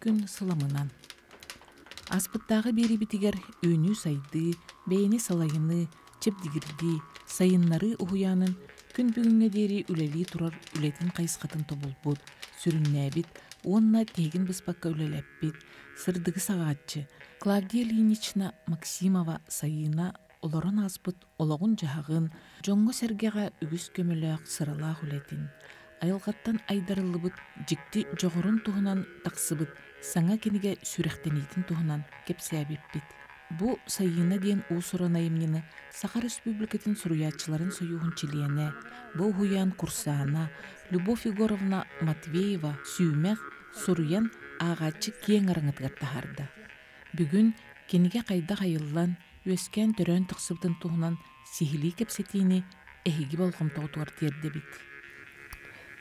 күн сыламынан. Аспыттағы бері бітігер өйні сайды, бәйіні салайыны, чепдігірді, сайыннары ұғыянын күн бүгінге дері үлелі тұрар үлетін қайысқатын тобылбуд, сүріннәбіт, онна тегін бұспаққа үлеләппет, сырдығы сағатчы. Клавдия Ильинична Максимова сайына оларын аспыт олағын жағын, жоңғы сәргеға үгіс көміліғ сыралақ үлетін. Айылғаттан айдарылыбыт, жікті жоғырын туғынан тақсыбыт, саңа кенеге сүректенейтін туғынан кепсәбеппет. Бу сайына дейін ұсыран айымнені Сахар Республикатын сұруятчыларын союғын чилияне, бу хуян курсана, Любовь Егоровна Матвеева сүймәқ сұруян ағачы кең араңытығар тахарды. Бүгін кенеге қайда қайыллан, өскен түрен тұқсыбытын туғынан сихили кепсетейіне әйгі болғымтау туар терді бит.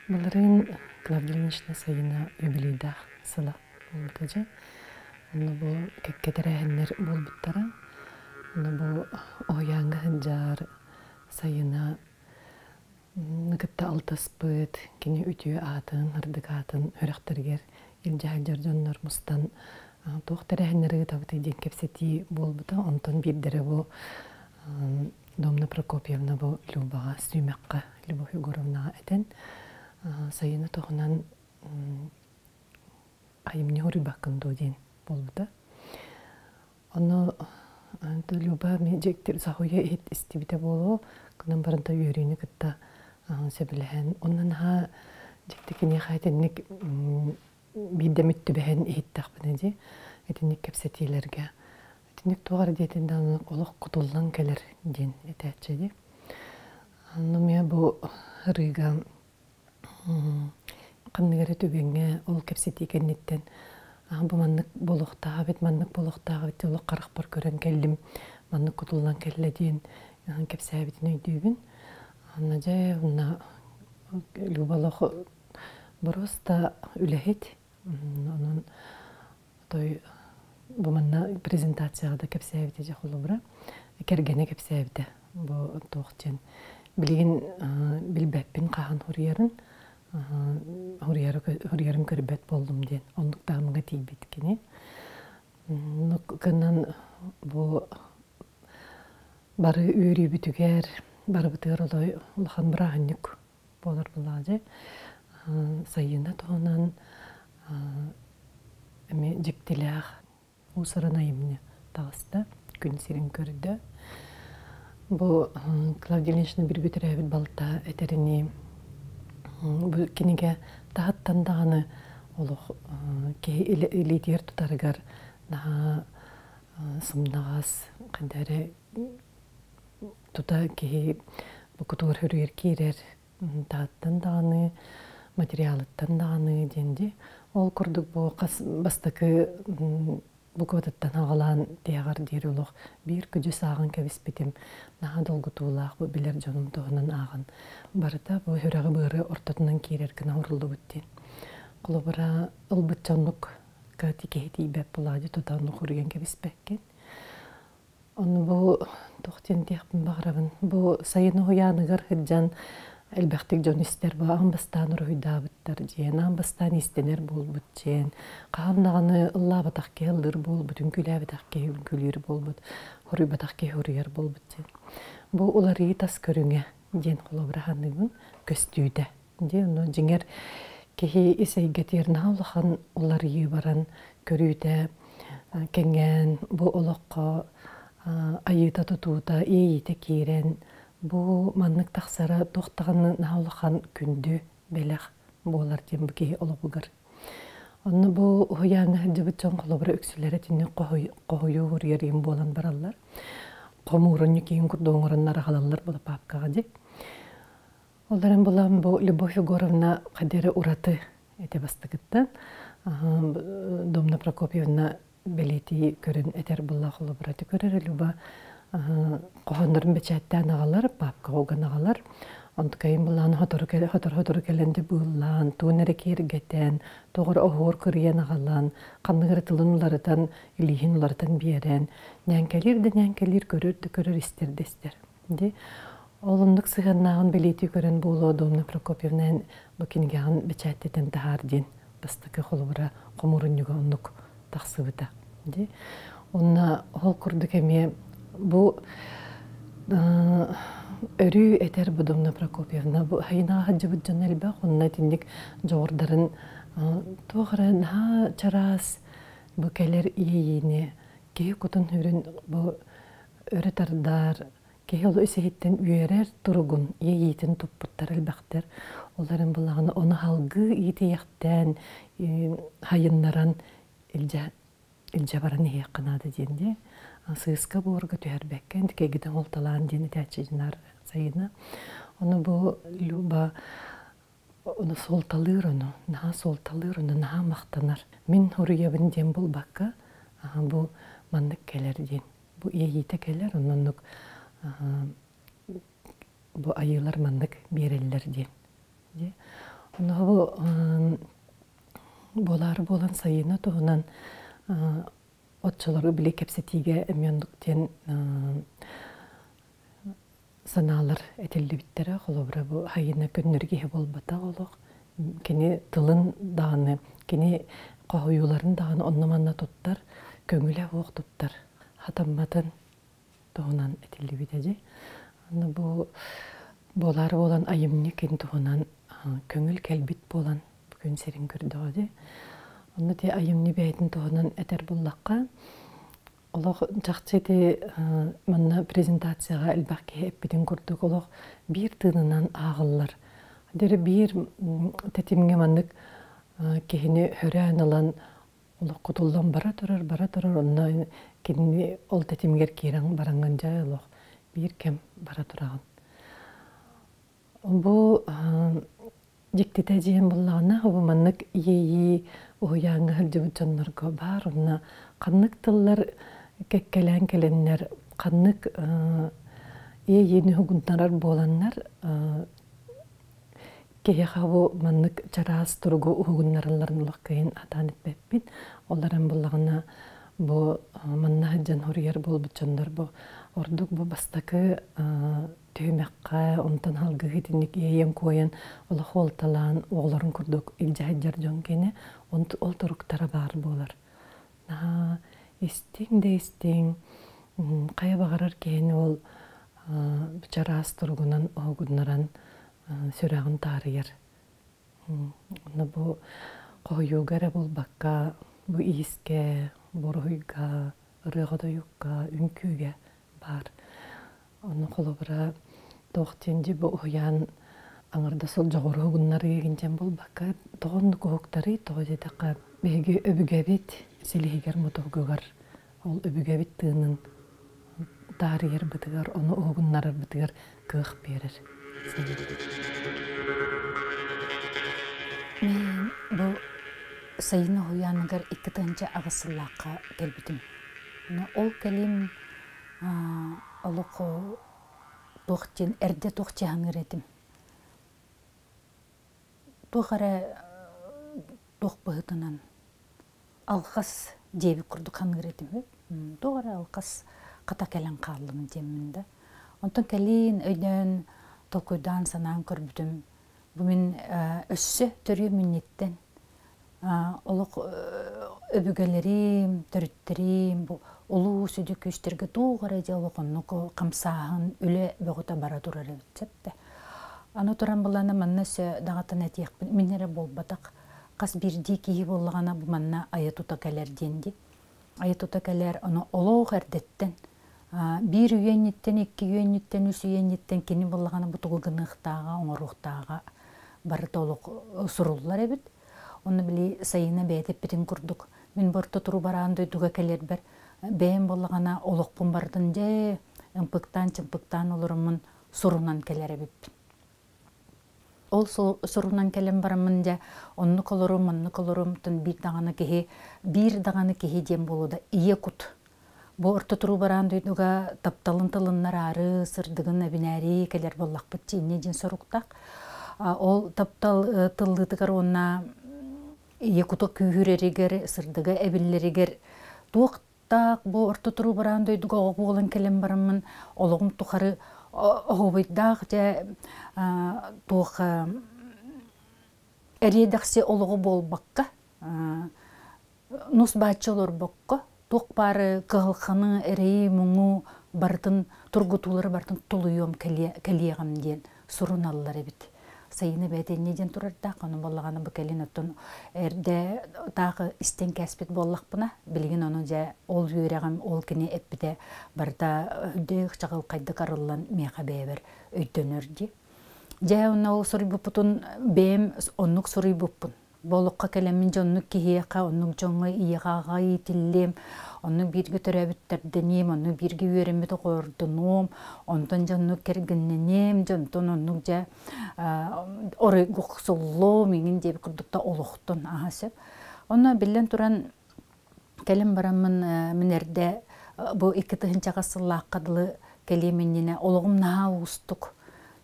Бұларын Клавдия Ильинична сайына юбилейдақ сыла болбытыжы. Оны бұл кеккетерәһіннер болбыттара. Оны бұл оянғы хынжар сайына нығытта алтаспыт, кені үтіе атын, ырдық атын, өріқтергер, елжағылжар жонлар мұстан тоқтарәһіннері табыты ден кепсети болбыта. Онтан бірдері бұл Домна Прокопьевна бұл Любаға сүймәққа, Любовь Егоровнаға әтен. Сайына тоғынан айымне ұры баққынды ден болбыда. Оны Люба жектер сағуя ет істебіде болу, қынан барында үйеріне күтті сөбіліген. Онын жектекіне қайтыннік бидемітті бәген еттіқпін әде, әтіннік кәпсетейлерге. Әтіннік туғар дейтінде олық құтылдан кәлер ден әтәтшеді. Оны мен бұл рыға қанныгары төбеңе ол кепсеті екеннеттен бұл маннық болуқтағы бет, маннық болуқтағы бет, олық қарық бар көрен кәлдім, маннық құтылдан кәлі дейін кепсі әбетін өйдейбін. Анна жай, онна любалық бұрыста үләхет, оның бұл манна презентацияға да кепсі әбеті жақ олы бұра, кәргені кепсі әбеті бұл тоқчен. Білген білбәппен қаған хұрыярын, Хұрыярым көрбәт болдым ден, ондық дамыға тейбет кене. Кынан бұл бары үйрі бүтігер, бары бұтығыр олай ұлған бірағынық болар бұлады. Сайына тоғынан жіктіләғ ұсырын айымны тағысты, күн серін көрді. Бұл Клавдия Ильинична бір бүтір әбіт балта әтеріне бұл кенеге тағаттандағаны олық лидер тұтарығар сымнағас қандары тұта кей бұқытығыр хүрер кейрер тағаттандағаны, материалыттандағаны денде. Ол күрдік бұл бастықы бұқытыттан ағалан деғар дер олық бір күджі сағын кәвіспетім наға долғы туылақ бұл білер жоным тұғынан ағын. Барыта бұл хүрәғі бұғыры ортатынан кейрер кіна ұрылды бүттен. Құлы бұра ұлбыт жонлық кәтекеті бәп бұлады тұтанлық ұрген кәвіспәккен. Оны бұл тоқтен деқпін бағырабын. Бұл сайыны ұянығыр хүджан әлбәқтік жон істер бұл аңбастан ұрыйда бұттар жен, аңбастан істенер бол бұт жен, қағандағаны ұлла батақ келдір бол бұт, үңкілі батақ келгілер бол бұт, ұрый батақ келгілер бол бұт жен. Бұл олары тас көріңе жен қолы бірағанығын көстүйді. Жеңер кеге есейгетерін аулыған олары баран көрүйді кәнген, бұл олыққа айыта тұтуыда ейті кейрен, бұл маннық тақсара тоқтағаны наулыған күнді бәліғ болар дем бүкей олы бұғыр. Оны бұл ұяңы жабыт жоң қолы бұра өксілері тіне қойы ғырыр ем болан баралар. Қомуғырын екейін күрдоңырынлары қалалар бұл папкаға де. Оларын болам бұл Любовь Егоровна қадері ұраты әте бастығыттан. Домна Прокопьевна бәлеті көрін әтер бұлла қолы бұраты көрір. Люба қоғандырын бәчәттен ағалар, папқа оған ағалар. Онтықайын бұлланы хотыр кәлінді бұллан, туынары кергеттен, тоғыр оғыр көрген ағалан, қанығыр тылын ұларытан, үлейін ұларытан берен. Нәңкелер көрір істер. Олындық сығаннағын бәлеті көрін болу Домна Прокопьевнан бұкенгеғын бәчәттен тағар ден бастакы холбура комуруньюга оннук тахсыбыта. Онна хол курдук эме бу өрү этер Будовна Прокопьевна бу хайна хаджыбыт жонелбе онна тиндик жогордарын тоғырын ха чарас бу келер ийине кеhe кутун хүрүн бу өрөтардар кеhe ол өсеһиттен үйерер туругун ийитин туппуттар элбактер оларын булагына оны халгы иитияктен хайыннаран илжа баран иекканады денде сыыска буорга түһәрбәккән кегиден олталаан дени тәчижинар сайына оны бу люба оны солталыр оны наха мактанар мин хуруябын дем булбакка бу мандык келер ден бу ийите келер оннук бу айылар мандык береллер ден оны бу болары болан сайына туһунан отчолору биле кепсетиге эмендуктен саналар этеллибиттере холобра бу хайына көннөргө болбата олох кини тылын дааны кини коюларын дааны онноманна туттар көңүлө ок туттар хатамматын туунан этеллибитеже аны бу болары болан айымны кин туунан көңүл келбит болан бүгүн серин көрдөгө Онны те айымны бәйтін тоғынан әтер боллаққа. Олық жақчеті манна презентацияға әлбәқке әппеден көрдік. Олық бір тынынан ағылар. Дәрі бір тәтімге маннық кехіне хүрән алан олық құтылдан бара тұрар. Онна кені ол тәтімгер керен баранған жай олық бір кәм бара тұраған. Бұл жектеті жиен боллағына бұл маннық ие Уяңы хылжыбытчаннарга бар, онна қаннық тыллар кәккелән келеннер, қаннық ені хугунтарар боланнар, кеге қабу маннық чарас тұргу хугуннараларын ұлаққайын атан етпеппін. Оларын болағына бұ манна хылжан хорияр болбытчандар бұ. Ордук бұ бастакы түймәққа, онтан халғы хетінік ейен койын, олақ олталан, оғларын күрдік илжахиджар жон кені, ол тұруқтара бар болар. Истең, қая бағарар кені ол чарас тұрғынан оғыннаран сөрағын тарыйыр. Оны бұ қойуғары бұл баққа, бұ иіске, борғыйға, ұрығыдайыққа, үнкүйге бар. Оны қолыбыра тоқтенде бұ ұян аңырда сол жоғыры ғыннары егінчен бұл баққа тоғынды көқтары тоғы жетаққа бәйгі өбігәбет селігер мұтығығар. Ол өбігәбет тыынын тарыйыр бұтығар, оны оғыннары бұтығар қық берір. Мен бұл сайыны ұяныгар 2 таңча ағысылаққа келбітім. Ол кәлем олық тоқтен, әрде тоқча аңыр етім. Тоғара тоқ бұғытынан алқас дебі күрді қаңыр етім. Тоғара алқас қата кәлін қалымын демімді. Онтын кәлін өйден толкойдан санаң көрбітім. Бұмен өссі түрі мінеттен. Олық өбігелерім, түріттерім, олу сөйді көштерге тоғара диалогын қамсағын үлі бұғыта бара тұрары өтсепті. Аны тұран бұланы манна сө дағатын әтияқпын. Менері бол батақ қас бірді кейі болғана бұл манна айатута кәлер денді. Айатута кәлер оны олоғ әрдеттен. Bir üyenitten, 2 üyenitten, 3 üyenitten keni болғана бұтығы ғынықтаға, оңырықтаға бары толық сұрулар әбіт. Оны білі сайына бәйтіп бітін күрдік. Мен бұрты тұру бараған дөйдіға кәлер бір. Бәйін болғана олықпын бардын де, ұмпықтан, чымпықтан олырымын сұрунан кәлер әбіт. Ол сұрунан кәлем барымын де, онны колырым, түн бір дағаны кеге дем болуда ие күт. Бу орта туру баран дүйдіға тапталын тылыннар ары, сырдығын әбінәрі кәлер боллақ бұтчи, неден соруқтақ. Ол таптал тылдытығар онна екуты күйірерігер, сырдығы әбілерігер. Туқтақ бу орта туру баран дүйдіға оғуылын кәлем барымын, олығым тұқары оғыбайдақ жа туқ эредакси олығы болбаққа, нус бачы олар баққа, тоқ бары қығылқаны әрейі мұңу бартын, тұрғытулары бартын тұлуйом кәлиеғам ден сұрын алылар әбіт. Сайыны бәйтен неден тұрардақ, оны болағаны бұл кәлін өттін әрді тағы істен кәспет боллақ бұна, білген оны жа ол үйрәғам, ол кіне әппіде барда өйді қчағыл қайды қарылан меға бәйбір өйдөнерді. Жа оны ол сұрый бұппытын бәйім онлық сұрый бұппын. Болыққа кәлемін жонлық кейеқа, онлық жоңы иеғаға етілем, онлық бірге төрәбіттерденем, онлық бірге өремет қордыном, онтан жонлық кәргінненем, жонтан онлық жа оры ғұқсылу, менің деп күрдікта олықтын ағасып. Оны білен тұран кәлем барамын мінерде бұл 2-тығынчаға сыллаққадылы кәлеменіне олығым наға ұстық.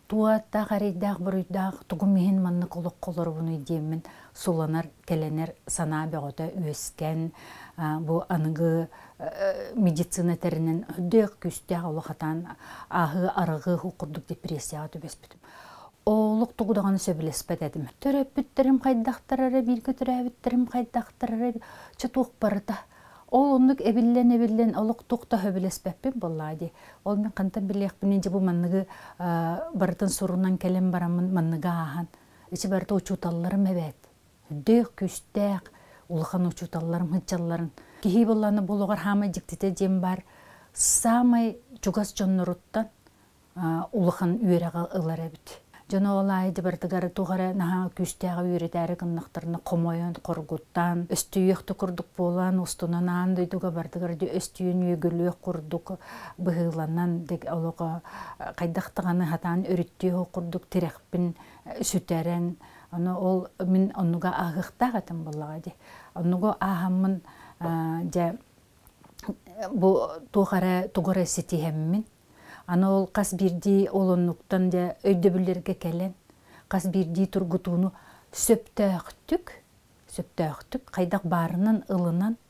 Туатта қарайдақ бұрыйдақ тұғымейін манны қолық қолыр бұны деймін суланар, кәленер сана бәғота өскен бұл анығы медицина тәрінен үдек күстәқ олықатан ағы арығы құқырдық депрессияға төбеспетім. Олық тұғыдағаны сөбілеспет әдім. Төрәпіттерім қайдақтарары, біргі төрәбіттерім қайдақтарары чытуық барыда. Ол онлық әбіллен олық тұқта хөбілеспәппен болады. Ол мен қантан білеқпінен же бұл маннығы барытын сұрынан кәлем барамын маннығы аған. Ечі барыты ұчуталарым әбәт. Дөк, күстәк, ұлыған ұчуталарым, хытчаларым. Кехей боланы болуғар хамай жіктете жем бар. Самай жүгас жонныруттан ұлыған үйераға ұлар әбіт. Жана олайды бардыгары туғара наға күстәғы үйретәрі қыннақтарына қомойын қорғыттан, өстүйекті күрдік болан, ұстынан андойдуға бардыгарды өстүйен үйгілі құрдық бұғыланан, олығы қайдақтығаны хатан өріттеу құрдық терекпін сүтәрен. Ол мен онуға ағықтақ атын болағады. Онуға ағамын туғара сетихеммін. Аны ол қас бірді олынлықтан да өйдөбілерге кәлен, қас бірді тұрғытуыны сөптәқтік, қайдақ барынан, ылынан,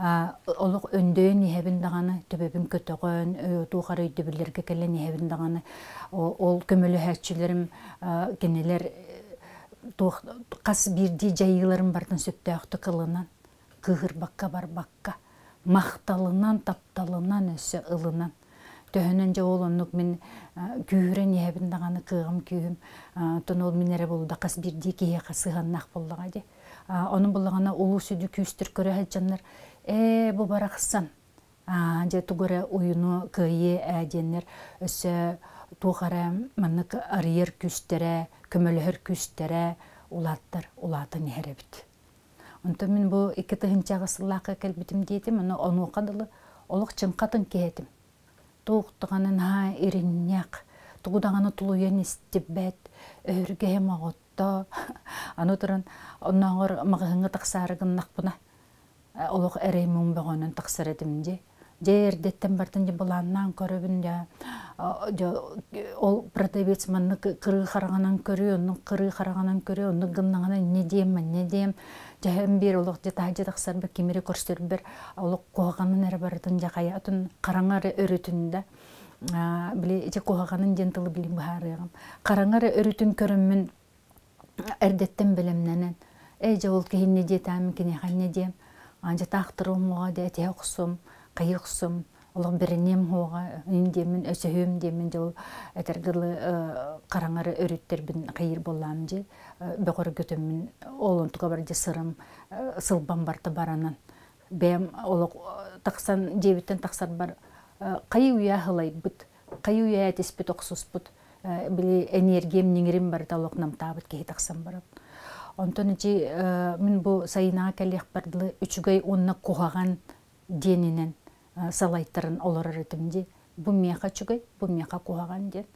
олық өндейін ехебіндағаны, төбебін көтіғын, туғар өйдөбілерге кәлен ехебіндағаны, ол көмілі әтшілерім кенелер қас бірді жайыларым бардың сөптәқтік ылынан, қығыр баққа бар баққа, мақталынан, тапталынан өсі ылынан. Төхінен жа ол онлық мен күйірен ебіндағаны қығым күйім. Тон ол мен әрі болуда қас бірдей кейе қасығаннақ болдағады. Оның болдағана олу сөйді күйістір көрі әджанлар. Бұ барақсан. Жа тұғыры ойыны күйе әденлер. Өсі тұғыры манық арыер күйістері, көмілігір күйістері ұлаттыр, ұлатын әрі біт. Онты мен бұл 2-тығынчаға сыллақы кәлбітім дейтім, оны оқадылы олық чынқатын кейетім. Туқтығанын еріннеқ, тұғыдағаны тұлуян істебәт, өрге мағытта. Аны тұрын, онағыр мағығыңы тақсарығын нақпына. Олық әреймін бағанын тақсар әдімде. Жердеттен бартын бұланнан көрібін. Ол протовец манны қыры қарағанан көрі, оның қыры қарағанан көрі, оның ғыннағана не дейм. Жайын бір олық жетағжы тақсар бір кемері көрсер бір олық қоғанын әрі барытын жақай атын қараңары өрітінді. Біле, же қоғанын жентілі білім бұхарығым. Қараңары өрітін көрімін әрдеттен білімненен. Жа ол кейін не детамын, кене қан не дейм. Анжа тақтырым оға де әте ұқсым, қайы ұқсым. Олық бірінем оға, үндемін, өсіхем демін жол әтергілі қараңары өріттербін қайыр болам же. Бөғір көтімін олын тұға бар же сырым, сылбан барды баранан. Бәм олық тақсан, жебіттен тақсар бар. Қайы ұя ғылай бұд, қайы ұя әтеспет оқсус бұд. Білі энергиям неңірім барды олық намтабыд кей тақсан барам. Онтон жи мен бұл сайынаға кәлек бардылы үчігай онына қоғаған денінен салайттарын олар әрітімде. Бұл меқа чүгай, бұл меқа қоғаған ден.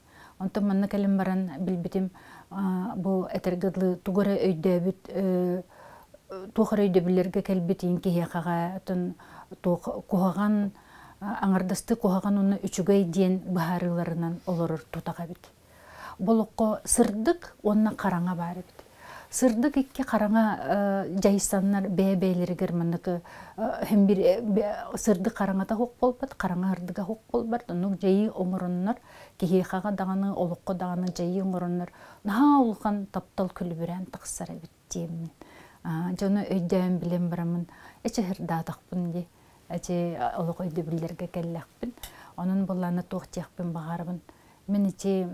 Онтон манны кәлім баран білбітім бұл әтергідлі туғыры өйдөбіт, туғыры өйдөбілерге кәлбітейін кейеқаға қоғаған, аңардасты қоғаған оны үчігай ден бұхарыларынан олар тұтаға біт. Бұл оққа сырдық онына қараңа бары біт. Сырдық екке қараңа жайсаннар бәй-бәйлерігер мұнығы сырдық қараңата хоқ болбад, қараңа ырдыға хоқ болбад, оның жайы оңырыннар, кейеқаға дағаны, олыққа дағаны жайы оңырынар, наға олған таптал күлі бірән тақсар әбіт деймін. Жоны өйдән білем барамын, әче хырдатақпын де, әче олық өйді білдерге кәлләқпін. Onun bollarını toğtiyaqpın bağarabın. Мен ете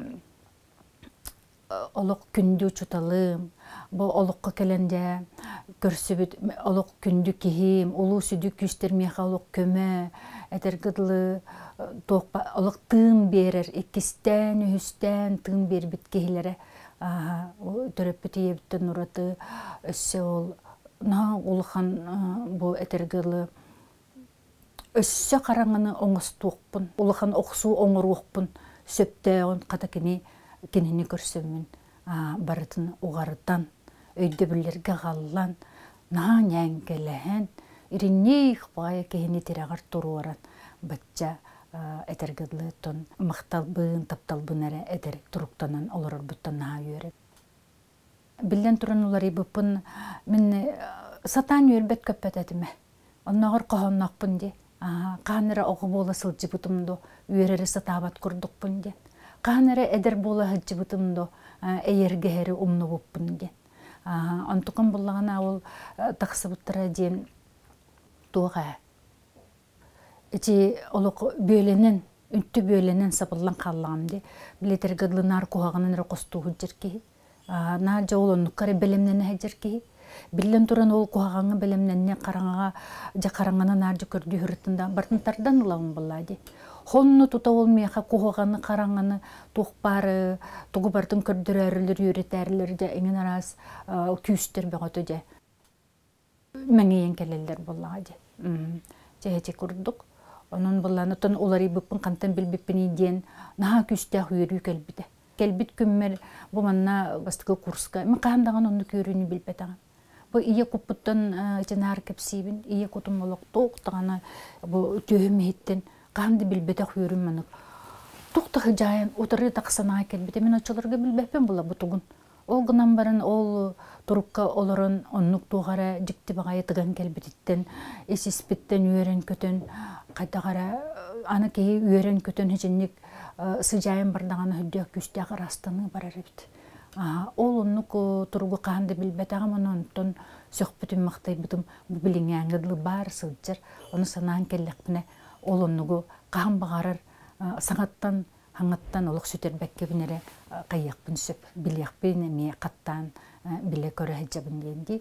олық күнді ұчуталым, бұл олыққа кәлінде көрсібіт, олық күнді кейім, олу сүді күстермеға олық көмі, әтергідлі олық тың берер, екістен, үстен тың бербіт кейлері. Төрөппіті ебіттен ұраты өсі ол, олыған бұл әтергідлі өссө қараңыны оңыс туқпын, олыған оқсу оңыр оқпын, сөпті оң қата кенені көрсөмін, барытын уғарыдан, өйді білерге ғаллан, наң әңгелән, иринне иқпағай кені терағар тұру аран, бәтча әтергідлі тон, мақталбын, тапталбын әрі әдер тұруқтанан оларыр бұттан наға үйеріп. Білден тұрын олар ебіппін, мен сатан үйербет көппет әдіме, оннағыр қоғаннақпын де, қаныры оғы бола сылжы бұтымды, үйерері сатабат күрдік бұнде. Қаныры әдір бола хыджы бұтымды, әйергері ұмны бұп бұнде. Антықын болағына ол тақсы бұттыра дейін туға. Эти олық бөленен, үнтті бөленен сапылан қаллағымде. Білетер ғыдлынар қоғағынан рақосту хүджіркей. На жауыл онныққары бәлемнені әджіркей. Білден тұран ол қоғаңы білімненне қараңаға жа қараңанан аржы көрді хүрітінде бартынтардан ұлауын болады. Хонны тұта ол меға қоғаны қараңаны тоқпары, тұғы бартын көрдір әрілер, үйрет әрілер де еңін арас күйістер бәғаты де. Мәңе ең кәлелер болады. Жәйте көрдік. Оның боланы тұн олары бұппын қантан білбіппін еден наға күйістер үйірі кәлбіді. Кәлбіт күммер бұманна бастығы курска. Мен қағандаған оны көріні білбетаған. Бұл ие құппыттан жинар кәпсейбін, ие құтым олық тоқтағана түйім еттен қағанды білбетақ үйірім мәнік. Тоқтағы жайын отыры тақсанаға кәлбеті, мен açыларға білбәппен бұла бұтығын. Ол ғынан барын ол тұрыққа оларын оннық туғара жікті бағайы тұған кәлбететтен, есеспеттен үйерен көтін, қайтағара аны кейі үйерен көтін хеженнік сыжайын бардағаны хүддек күстегі растаны барар ебді. Ол оннық тұрғы қағанды білбетағым, онын сөқпітін мақтай бұдым біліңе әңгідлі бар сылджыр, оны санаң келләқпіне ол оннығы қағын бағарыр саңаттан, хаңаттан олық сөтер бәккебінері қайяқпын сөп, білеқпен әме қаттан біле көрі әджабын дейінді.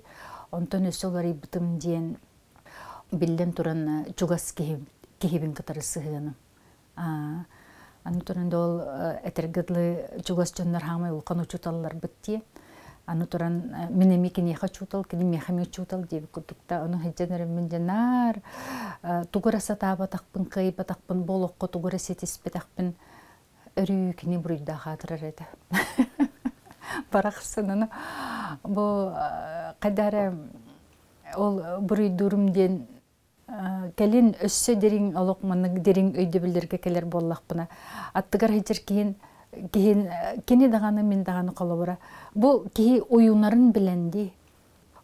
Онтан өсі олар ебітім дейін білден тұран жүгас кехебін қытары сығыным. Аны туранда ол әтергідлі жүгас жондар хамай ұлқан ұчуталылар бітте. Аны туран мен әмекен еқа чутал, кені мехаме чутал дейбі күрдікта. Оның хедженерім мен жанар туғыра сатаба тақпын, қайба тақпын, болуққа туғыра сетеспе тақпын. Үрі кені бұрыйда қатырар еді. Барақсын, оны бұл қадары ол бұрыйдурымден кәлін өссө дерің олық мұнық дерің өйді білдерге кәлер боллақпына. Аттығар хеджер кені дағаны мен дағаны қолы бұра. Бұл кейі ойынарын біленді.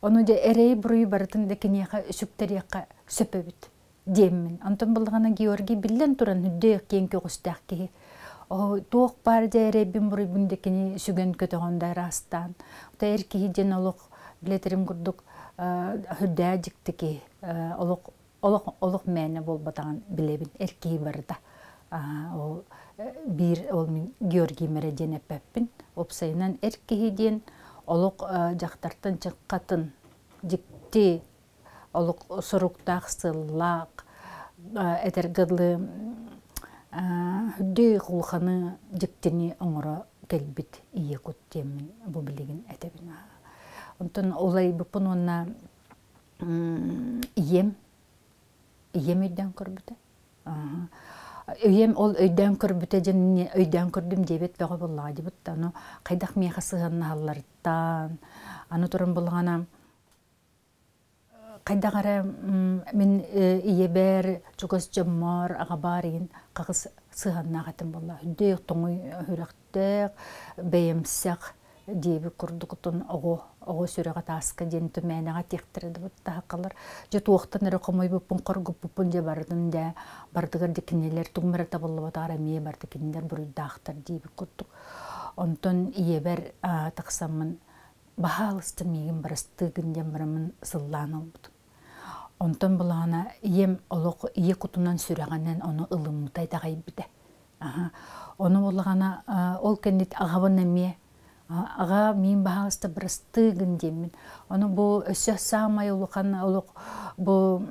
Оны де әрей бұрый барытын да кенеға үсіктер еққа сөпі біт деймін. Антон болғана Георгий білден тұран үдде еқкен көғістәқ кейі. Туық бар де әрей бін бұрый бұнды кені сүген көті ғондай растан. Ота әр кейден олық білетерім күрдік үдде жікті кей. Олық мәні бол батаған білебін, әркей барда. Ол мен Георгий мәрәден әппәппін. Опсайынан әркейден олық жақтартын жыққатын жікті, олық сұрықтақ сыллақ, әтергідлі үдді құлқаны жіктені оңыра кәлбіт ие көттемін бұл білеген әтәбін. Онтын олай бұпын онна ием өйден көрбіті. Өйем ол өйден көрбіті және өйден көрдім дебет бәғі болға дебітті. Қайдақ меға сығанна алларыттан. Аны тұрын болғана қайдағары мен ие бәр жүгіз жыммар аға барин қағыз сығанна ағатын болға. Үдек тоңы хүріқтік, бәйімсіқ дейбі күрдіғытын оғы сүріға тасқа ден түмәнеға тектіреді бұтта қалар. Жет оқтан әрі қомай бұппын, қорғып бұппын де бардың да бардығыр декенелер тұғымыры табылы бұта арамия барды кенелер бұрыйда ақтар дейбі күрдік. Онтын ие бәр тақсамын бахалысты мигин барыстыгын дем барамын сыллан олбут. Онтон булана ием олоқ ие кутунан сүрәгәннән оны ылымтай тагай бите. Оны булгана ол кеннит агабын әмие. Ага мин бахалысты барыстыгын демин. Оны бу өсө самай улукан олоқ бу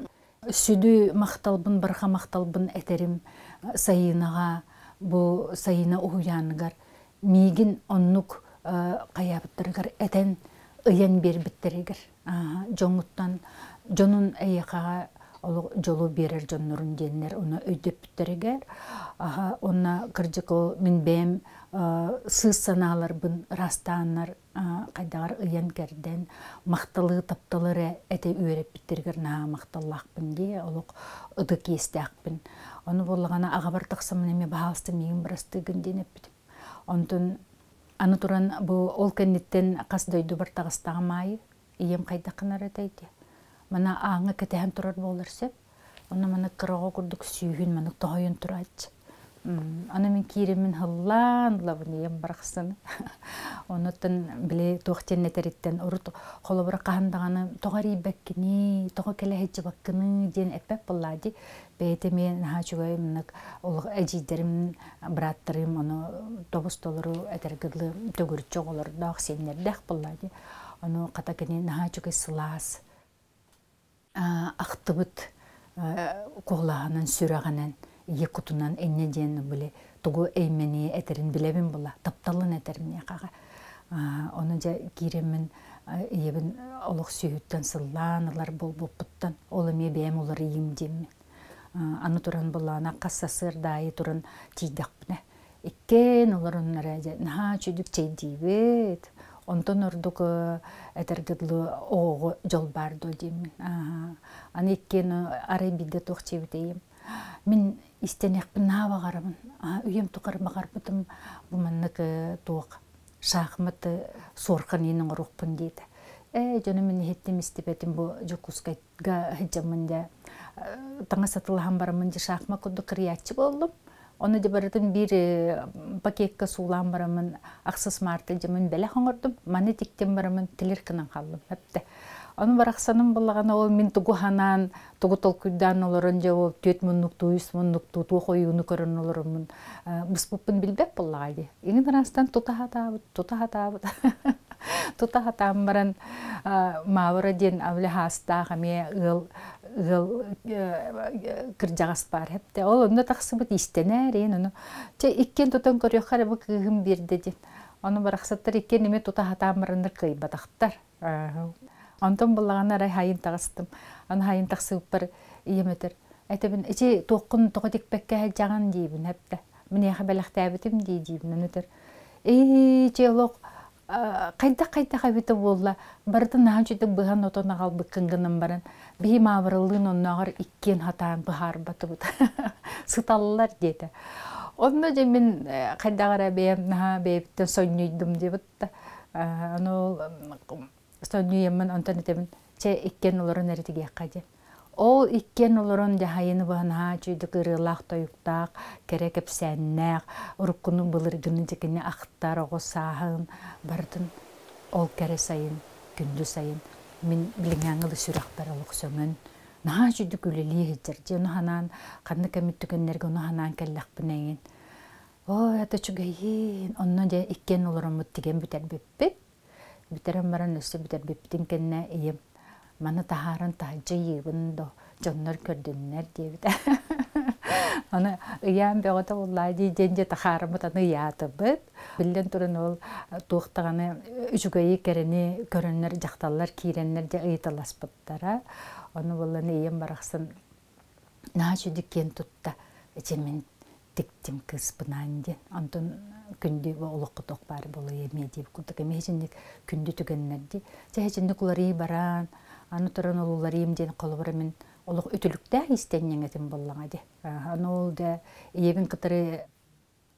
сүдү макталбын барха макталбын этерим сайынаға бу сайына уяныгар мигин оннук каябыттыргар этен ыян бербиттеригер. Жоңуттан жонун эйкага жолу берер жоннорун деннер оны өйдөптүттеригер. Онна кыржыкол мин бем сыз санааларбын растанар кайдагар ыян керден макталыы тапталары эте үйрөппиттеригер на макталлакпын ди олук ыды кестакпын. Оны болгана агабар таксамын эме баалысты мигин барастыгын денеппит. Онтон аны туран бу ол кенниттен касдойду бар тагыстагы майы ием кайда кынар этейди. Мана аңы кетен турар болырсып, оны мана кырого курдук сүйүн мана тойын турат. Аны мен киремин хыллан лабын ием бараксын. Онотон биле тохтен нетериттен урут холобура кахандаганы тогари беккини, тога келе хеджи баккыны ден эппеп боллади. Бейте мен хачугай мынак ол эжидерим, браттарым оны тобустолору этергидлы төгүрчө олор даг сеннердек боллади. Оны катакени нахачугай сылаас. Ақтыбыт коғлағанын сүрағанын екутунан әне дейін біле тұғы әймені әтерін білебін бола, тапталын әтерін яқаға. Оны жа керемін ебін олық сүйіттен сылланылар бол-бұттан, олыме бәйім олар ейім деймін. Аны тұран болағына қасса сырдайы тұран тейдақпіне. Еккен олар онлар әже, наға чүдік чейдейбет. Онтон ордук этергидлы оғы жол барды деймін. Аны еккен арай бидде тоқчебітейім. Мен истенекпін наға бағарымын. Үйем тұқар бағарбытым бұманнық тоқ. Шақмыты сорқан енің ұрықпын дейді. Жоны мен еттім істепетім бұл жүкускайға хеджамында. Таңа сатылыған барымын же шақма күнді қыриятчы болдым. Оны де барытын бір пакетка сулан барамын, ақсыз марты жемін бәлі қоңырдым. Маны тектен барамын, тілеркінен қалдым. Оны барақсаным болағана ол мен тұғы ханан, тұғы толкүйдан оларын же ол 4 мұнлық, 3 мұнлық, тұғы қойуыны көрін оларымын. Бұспыппын білбек болағайды. Еңін арастан тұта хатабыд. Тұта хатабын баран мауыры ден әулі хастаға ме кыржағас бар хепте. Ол онда тақсыбыт истенер, оны. Иккен тұтан көрек қары бұл күйім берді ден. Оны барақсаттар иккен неме тұта хатабын күй батақтар. Онтон болағана рай хайын тағыстым. Оны хайын тақсыбыт бар иеметер. Әйтебін, ече тоқын тоғы текпекке жаған дейбін хепте. Мен яғы бәліқті әбітім дейбін. Өнетер. Че олық қайда қабеті болла. Барды нағын жүдік бұған отон ағал бұққыңғынан баран. Бейім авырылын оннағыр иккен хатаан бұхар баты бұд. Сұталылар деді. Онда же мен қайдағыра бейім наға бейіптен сонүйдім де бұдды. Сонүйемін онтан етемін. Че иккен оларын әрітіге қады. Ол иккен оларын жағайыны бұғана жүдік ұрылақ тойықтақ, керек әпсәннәқ, ұрыққының бұлырғыны декені ақтар оғы сағын бардың. Ол кәрі сайын, күнді сайын. Мен біліңәңілі сүрақтар олық сөңін. Наға жүдік өлелі егіздерде. Оны ханан, қанды кәміттігінлерге оны ханан кәлләқ бұнайын. Ой, әті чүгейін. Онына де иккен оларын мұттеген бүтер беппет. Бүтерін баран өсі бүтер беппетін кәнне ейім. Маны тахарын тахыджы егінді, жонлар көрдінлер дейбіді. Оны ұян бәғыта олай дейден же тахарымыт аны ұяты бұд. Білден тұрын ол туықтағаны үжігейі кәріні көрінлер, жақталар, кейренлер де ұйталас бұттара. Оны боланы ейін барақсын наға жүдіккен тұтта. Жемен тіктім кыз бұнайын ден. Онтын күнді олыққы тоқ бары болы еме дейбі күлдік. Еме хежіндік күнді түгенлерді. Хежіндік олары баран. Аны тұрын олулар емден қолы бары мен олық үтілікті істенен әтім болуңа де. Аны ол да ебін кітірі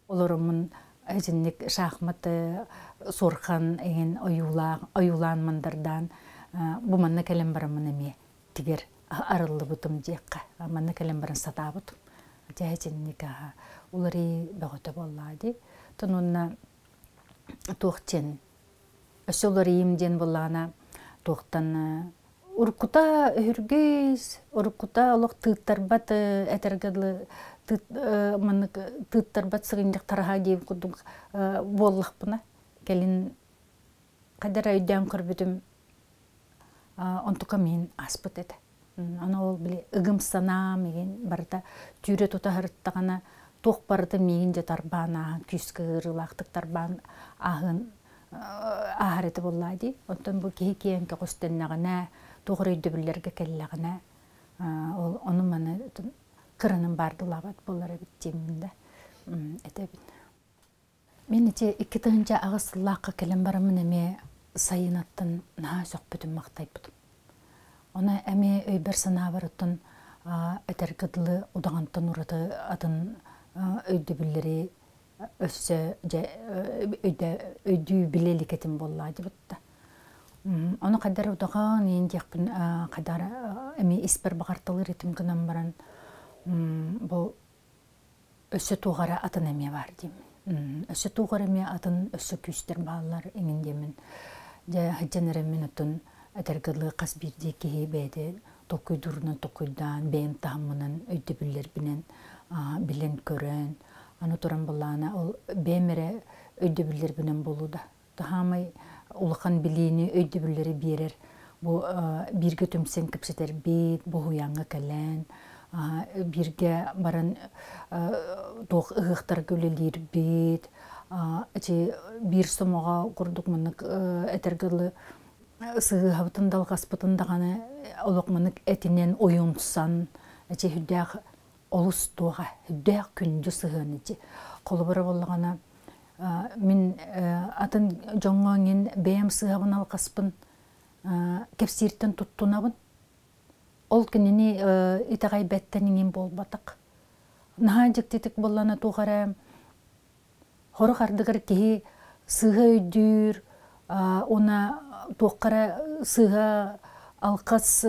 оларымын әжіннік шақматы сорқан әйін ойулан мандырдан бұманна кәлем барымын әме тігер арылы бұтым дейққа. Манна кәлем барын сата бұтым. Әжіннік олары бағыты болуға де. Тұнуына тоқтен Өсөлөр ийим ден булана тоқтан уркута үргіз, уркута олық тыттарбат әтергідлі тыттарбат сығындық тараға дейін күдік боллақ бұна. Келін қадар өйден көрбітім онтуқа мен аспыт еді. Ана ол біле ұғым санам еген барыта түйре тұта ғырыттағана тоқ барыта мейін де тарбана күскір лақтық тарбан ағын ағареті болады. Онтан бұл кейкейінке қостеннағына тоғыр өйді білерге кәліліғына оны маны қырының барды лағат болары біттемінде әтебін. Мен әте 2 тығынша ағысылаққа кәлім барымын әме сайынаттын наға соқ бүтін мақтай бұдым. Она әме өйбір сана барыттын әтергідлі ұдағантын ұрыды атын өйді білері өссі өйді білелік әтім болады бұтты. Оны қадар ұдаған ендекпін қадар әме іспір бағартылыр етім күнан баран бұл өссі туғара атын әме бар деймін. Өссі туғара әме атын өссі күстер бағалар еңіндемін. Хыджанырымен ұтын әтергідлі қас бірде кейі бәді тоқүйдұрына тоқүйдан бәйін тағымынан өйді білер білен көрін. Аны тұран болағына ол бәмірі өйді білер білен болуда. Тағамай улахан билини өйді білері берер. Бірге төмсен кіпсетер бейт, бұл ұяңға кәлін. Бірге баран тоқ ұғықтар көлелер бейт. Бір сомаға құрдық мұнық әтергілі сығы ғабытындал ғаспытындағаны олық мұнық әтінен ойынсан. Хүдәқ олыс туға, хүдәқ күнді сығын. Қолы бары болғана мен атын жоңғаңын бәйім сығабын алқаспын кепсирттен тұттунабын. Ол күніне итағай бәттеніңен бол батық. Наға жектетік болғана туғара хорық ардығыр кейі сыға өйдір, она тоққара сыға алқас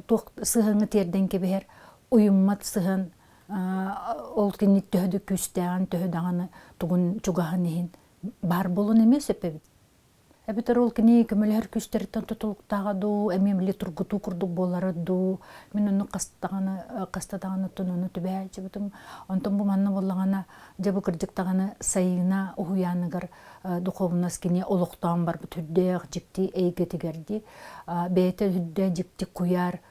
сығыңы терден кебер, ұйыммат сығын ол күнне төхді күстәған, төхдағаны тұғын чуғағын ехін бар болын емес өпебіт. Әбітер ол күнне көмілер күстерден тұтылықтағаду, әмемлі тұрғыту күрдік боларыду, мен оны қастадағаны тұн оны түбә жібітім. Онтын бұл манны болағана жабы кірдіктағаны сайына ұғыяныгар дұқовынас кене олықтан бар бұт хүддәғ жікті әйгетігерді. Бәйті хүддә жікті құяр,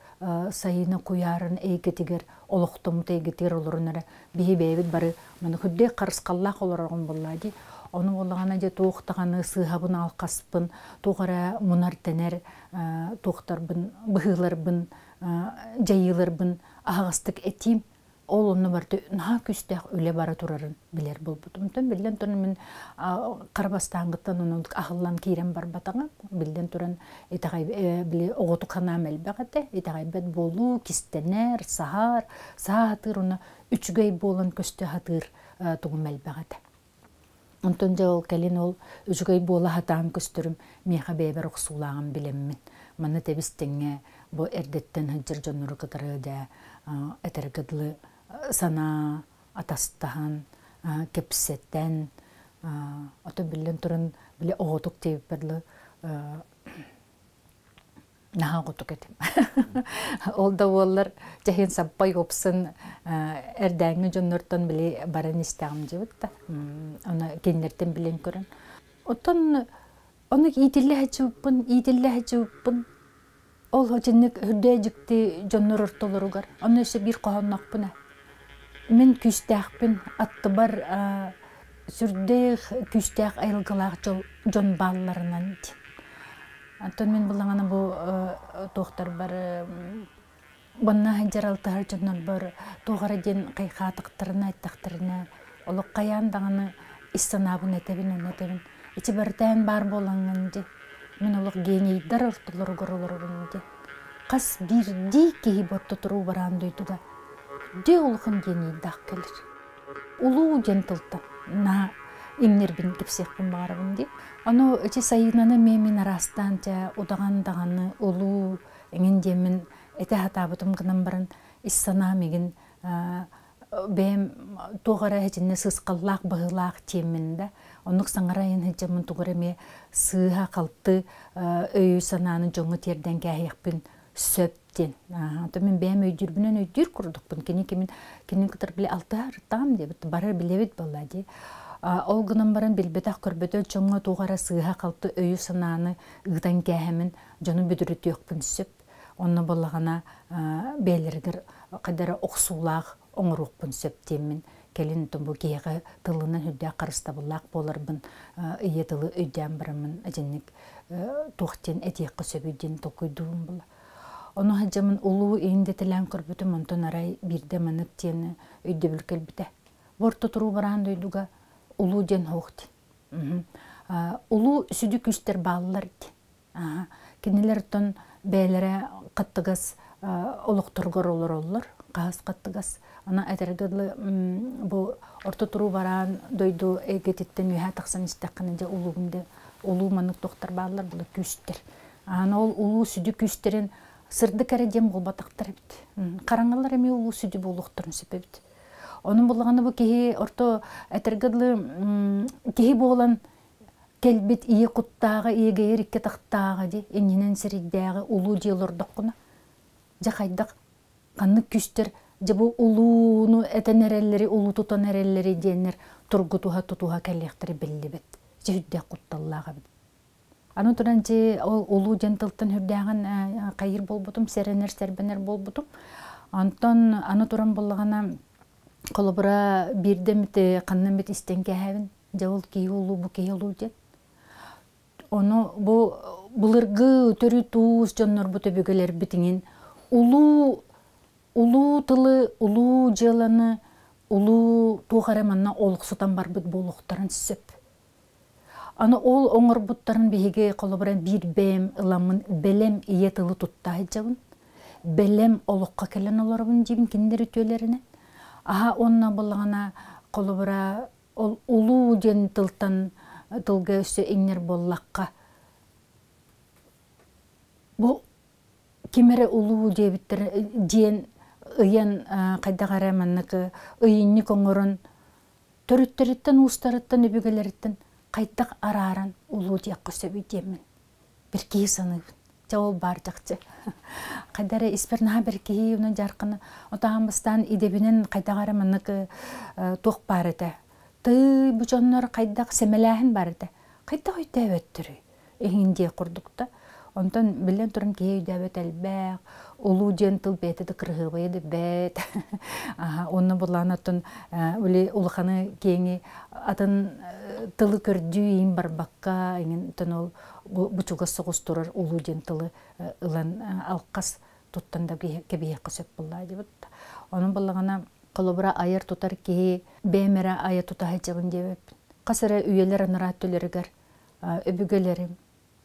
сайына құярын әйгетігер, олықтымыт әйгетігер олырынары бейі бәйбіт бары мұны хүддә қарысқаллақ оларығын болады. Оны болағана же тоқтағаны сығабын алқаспын, тоғара мұнар тәнер, тоқтарбын, бұғыларбын, жайыларбын, ағастық әтейм. Ол оны барды наға күстәқ өлі бары тұрарын білер бұл бұтымтын. Білден тұрын мен қарбастаңғыттан оның ағылан кейрен бар батаңа. Білден тұрын оғыту қанам әлбәғатты. Етағай бәд болу, кистенер, сағар, сағатыр, оны үчгей болын көсті ғатыр тұғым әлбәғатты. Онтон жа ол кәлін ол үжігай бола хатаан көстірім меха бәйбір ұқсулағын білеммін. Маны тәбістіңе бұл әрдеттен хыджыр жоныры қыдыры да әтергідлі сана атастаған кепсеттен ото білін тұрын біле оғытық тейіп бірлі наға ғытық етім. Ол да олар жәхен саппай опсын әрдәңі жоныртын біле барын істәғым жебітті. Оны кенлерден білен көрін. Отын оны иділі әчуіппін. Ол жынық үрдәй жүкті жоныр ұртылырығар. Оны өсі бір қоғаннақпын. Мен күстәқпін атты бар сүрдеғ күстәқ айылғылақ жон балыларынан дейін. Антон мен бұлаңаны бұл тоқтар бар, бұнна жаралтығар жонар бар, тоғара ден қайқатықтырына, әттіқтіріне, олық қаяндағаны истанабын әтебін, оны әтебін. Ечі бәрдән бар болаңын де, мен олық генейдар ұртылыр ғырылырғын де. Қас бірдей кейі ботты тұру баран дөйді да, де олықын генейдақ келір. Улу жентілді, на имнербин кепсекпін бағарабын де. Аны өте сайынаны мемін арастан жа удаған-дағаны улу әңін демін әті хатабытым ғынан барын иссана меген бэм тугара хэтинне сыскаллаак быгылаак теминде онук саңарайын хэтжамын тугуреме сыыха калты өйү санааны жоңу терден кәйекпин сөптен. Мен бәм өйдүрбүнөн өйдүр курдукпун. Кенин кытыр биле алтыар там деп бары билебит болла ди. Ол гынан баран билбетак көрбөтө жоңу тугара сыыха калты өйү санааны ыгдан кәһемин жону бүдүрүтүөкпүн сөп. Онна боллагана бээлергер кадара оксуулаак оңорукпун сөптемин. Келин тумбу кеге тылынан хүддә карыстабыллак боларбын. Ие тылы өйдән барамын. Аженник тухтен этиеккы сөбүден токуйдуум була. Оны хаджамын улуу эйинде тилен көрбөтүм онтон арай бирде мынык тени өйдө бүлкелбите. Борто туруу баран дойдуга улуу ден хоохти. Улуу сүдү күстер баалар ди. Кинилер тон бээлере каттыгас олуктургор олор, каас каттыгас. Ана этергедле бу орто туруу баран дойду эгетиттен үһә таксан истекканы же улуугунде улуу манык доктор баалар бул күстер. Ана ол улуу сүдү күстерин сырды кередем болбатактар бит. Караңалар эми улуу сүдү болуктурун себебит. Onun bulağını bu kehi orta etергedli kehi boğulan kelbet iyi kuttağı, iyi geyrikke taxtağı di, eninen seridağı ulu diyorlar kuna. Jakaydak kanlık küster, bu uluunu eten erelleri, ulu tutan erelleri diyenler tutuha kellektiri belli bet. Hüdde kuttallağı bit. Anu turanci ulu jentıltan hüddağın kayır bolbutum, serbener bolbutum. Anton anu turan bulağına kolobra bir demite kannamet istenke havin javul ki ulu bu ki ulu jet. Onu bu bulurgu törü tuğuz jonlar bu töbügeler bitingen ulu tılı ulu jalanı ulu tuğaramanna oluksutan barbıt boluqtaran söp. Ana ol oңор buttарын bihige kolobra bir bem ılamın belem iye tılı tuttağı javun. Belem oluqqa kelen olarabın jibin kinderi tölerine. Aha onna bolağına kolobra ulu den tıltan tılga ösü eğner bollaqqa. Bu kimere ulu debittir diyen ıyan kayda qaramanlıkı ıyınni koңorun törütтерitten ustarıttan öbügeleritten kaydak araran ulu diyakka söbü diyemin. Bir keyi sanıbın. Cevap бар жақсы. Қайдары испернаға бір кейі оның жарқыны отағымыздан идебінен қайдағары мұнығы тоқ бар еді. Ты бұ жонлар қайдақ семеләхін бар еді. Қайдақ өйді өттірі. Еңінде құрдықта. Ондан білен тұрын кейі өйді өт әлбәқ. Улу ден тыл бәтіді қырғы еді бәт. Оны бұлан атын ұлықаны кейіңі атын тылы көрді ең бар баққа. Ол бұчуға соғыз тұрар улу ден тылы ылан алқас тұттанда кебейе қысып болады. Оның бұлағына қолыбыра айыр тұтар кейі бәмері айы тұтағы жабын деп. Қасыры үйелер аныра төлерігер өбігелерім,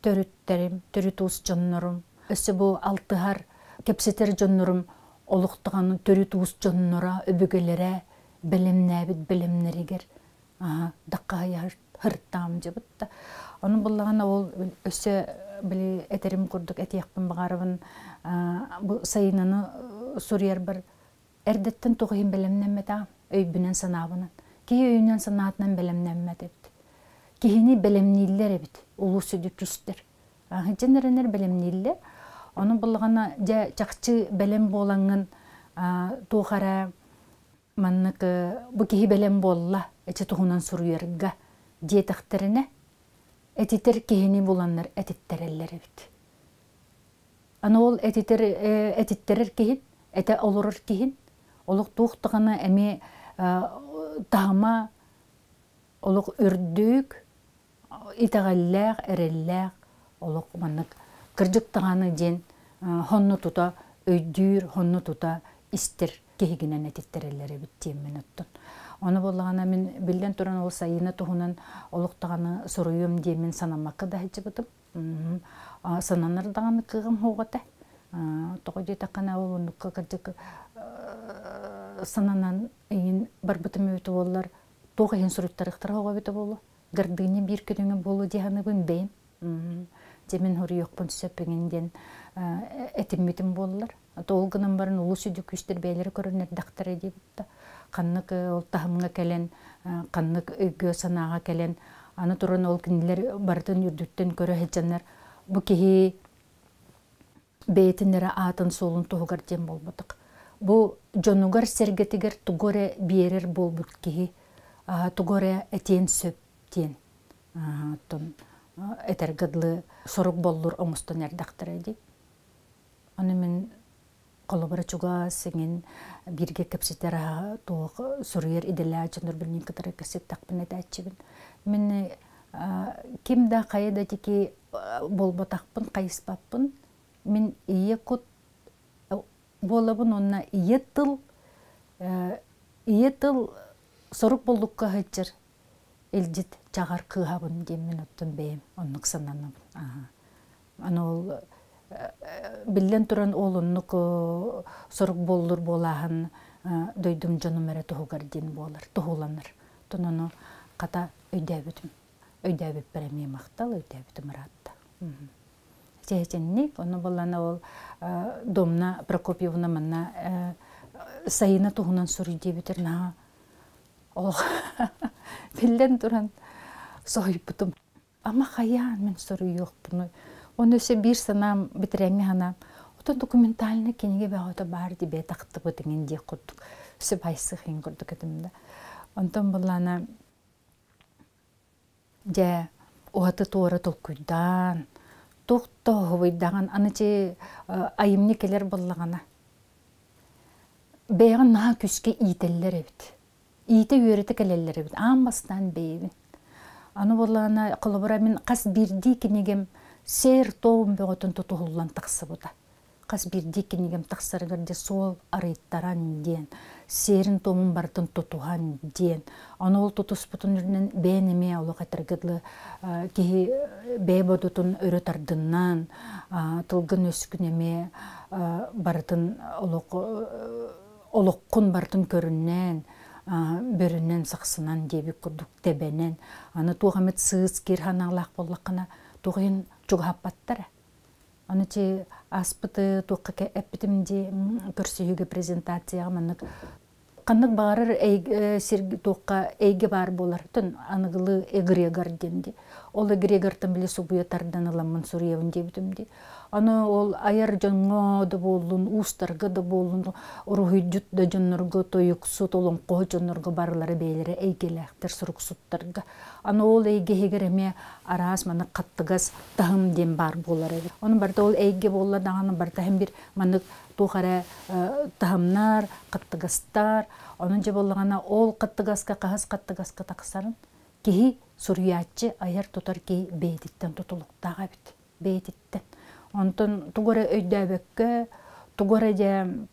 төріттерім, төрітуыз жоннырым. Өсі бұл алтығар кепсетер жоннырым олықтығаны төрітуыз жонныра өбігелері білімнәбіт білімнерігер даққа айыр хырттам жабытта. Onun bullağına ol öse bile eterim kurduk etiyakpın bağarıbın bu sayınını soruyor bir erdetten toğuyun belemlenmedi öybünen sanabının. Ki öybünen sanatından belemlenmedi bit. Kihini belemniller ebit. Ulu südü küstür. Jenerenler belemniller. Onun bullağına çakçı belem boğlanın toğara manlık bu kihi belem boğla eti toğunan soruyorga diye taktırına etiter kihini bulanlar etitterelleri bit. Ana ol etitterer kihin, ete olurur kihin. Oluk tuğtağına emi tahma, oluk ördük, itağallaq, erellaq, oluk manık kırcık tağını den honnu tuta öydür, honnu tuta istir kihiginen etitterelleri bit diyemin ottun. Onu bolağına men bilden turan ol sayını tuğunan oluqtağını soruyum diye men sanamakı da hecci bıdım. Sananır dağını kığım hoğata. Toğu diye taqana ol onu kıqırcık sananan eyin bar bıtım öyti ollar. Toğu eyin surutları ıqtara hoğa öyti bolu. Gırdığını bir kötüngü bolu diyanı bün beyim. Cemin hori yoqpun söpüngenden etim bitim bollar. Толгынан барын улус үдү күстер бейлер көрөнер дактар эди бутта. Каннык ол тахымга келен, каннык өйгө санаага келен, аны туран ол кинилер бардын үрдүттен көрө хеджаннар. Бу кихи бейтинлere атын солун тугар дем болботук. Бу жонугар сергетигер тугоре биерер болбут кихи, тугоре этен сөп тен. Тон этергыдлы сорук боллур омустон эрдактар эди. Аны мен колобара чуга сеңин бирге кепсетер тоок сурьер иделя чонор билин кытары кесет такпын этачыбын. Мен кимда кайда тики болботакпын, кайыспаппын. Мен ие кут болабын онна ие тыл сорук болдукка хычыр элжит чагар кыгабын дем мен оттон бейм оннук сананабын. Аны ол билен туран ол оннук сорук боллур болаһын дойдум жонум эре тугар ден болар, тугуланыр. Тонону ката өйдөбүтүм. Өйдөбүп береме мактал, өйдөбүтүм ратта. Чеченник, оны болана ол Домна Прокопьевна манна сайына тугунан сурыйды битер на. Ол билен туран сойпутум. Ама хаян мен сурый жокпун. Оны өсө бир санам битереңе хана. Ото документальный кенеге багыта бар дип тактып өтүнген дей курдук. Өсө байсы хин курдук этимде. Онтон болана же уаты туора толкуйдан тухто хойдаган анычы айымны келер боллагана. Бейган на күскө ителлер эбит. Ите үйрөтө келелер эбит. Амбастан бейбин. Аны боллагана колобора мен кас бирди кенегем сер тоом бөгөтөн тутулган таксыбыта. Кас бирди кенегем таксаргырды сол арыйттаран ден. Серин томун бартын тутуган ден. Аны ол тутуспутун үрнен бенеме олуга тергыдлы ки бебодутун өрөтардыннан тылгын өскүнеме бартын олоккун бартын көрүннен бөрүннен саксынан дебик курдук тебенен. Аны тугамет сыз кирханалак боллакана тугын чугаппаттар. Аны че аспыты туққа эппитимди көрсүйүгө презентацияга маннык каннык баарыр сирги туққа эйге бар болар. Тын аныгылы эгрегор денди. Ол эгрегортон биле субуятардан аламын сурьевин дебитимди. Аны ол аяр жоңго да болдун, устарга да болдун, урухуйжут да жоннорго тоюксут олон коо жоннорго барлары бейлери эйгелектер суруксуттарга. Аны ол эйге хегереме арас маны каттыгас тахым дем бар болар. Оны барда ол эйге болла даганы барда hem bir маны тухара тахымнар, каттыгастар, onun же боллагана ол каттыгаска кахас каттыгаска таксарын кихи сурьячы аяр тутар ки бейтиттен тутулуктага бит. Бейтиттен. Онтон тугора өйдөбөккө, тугора же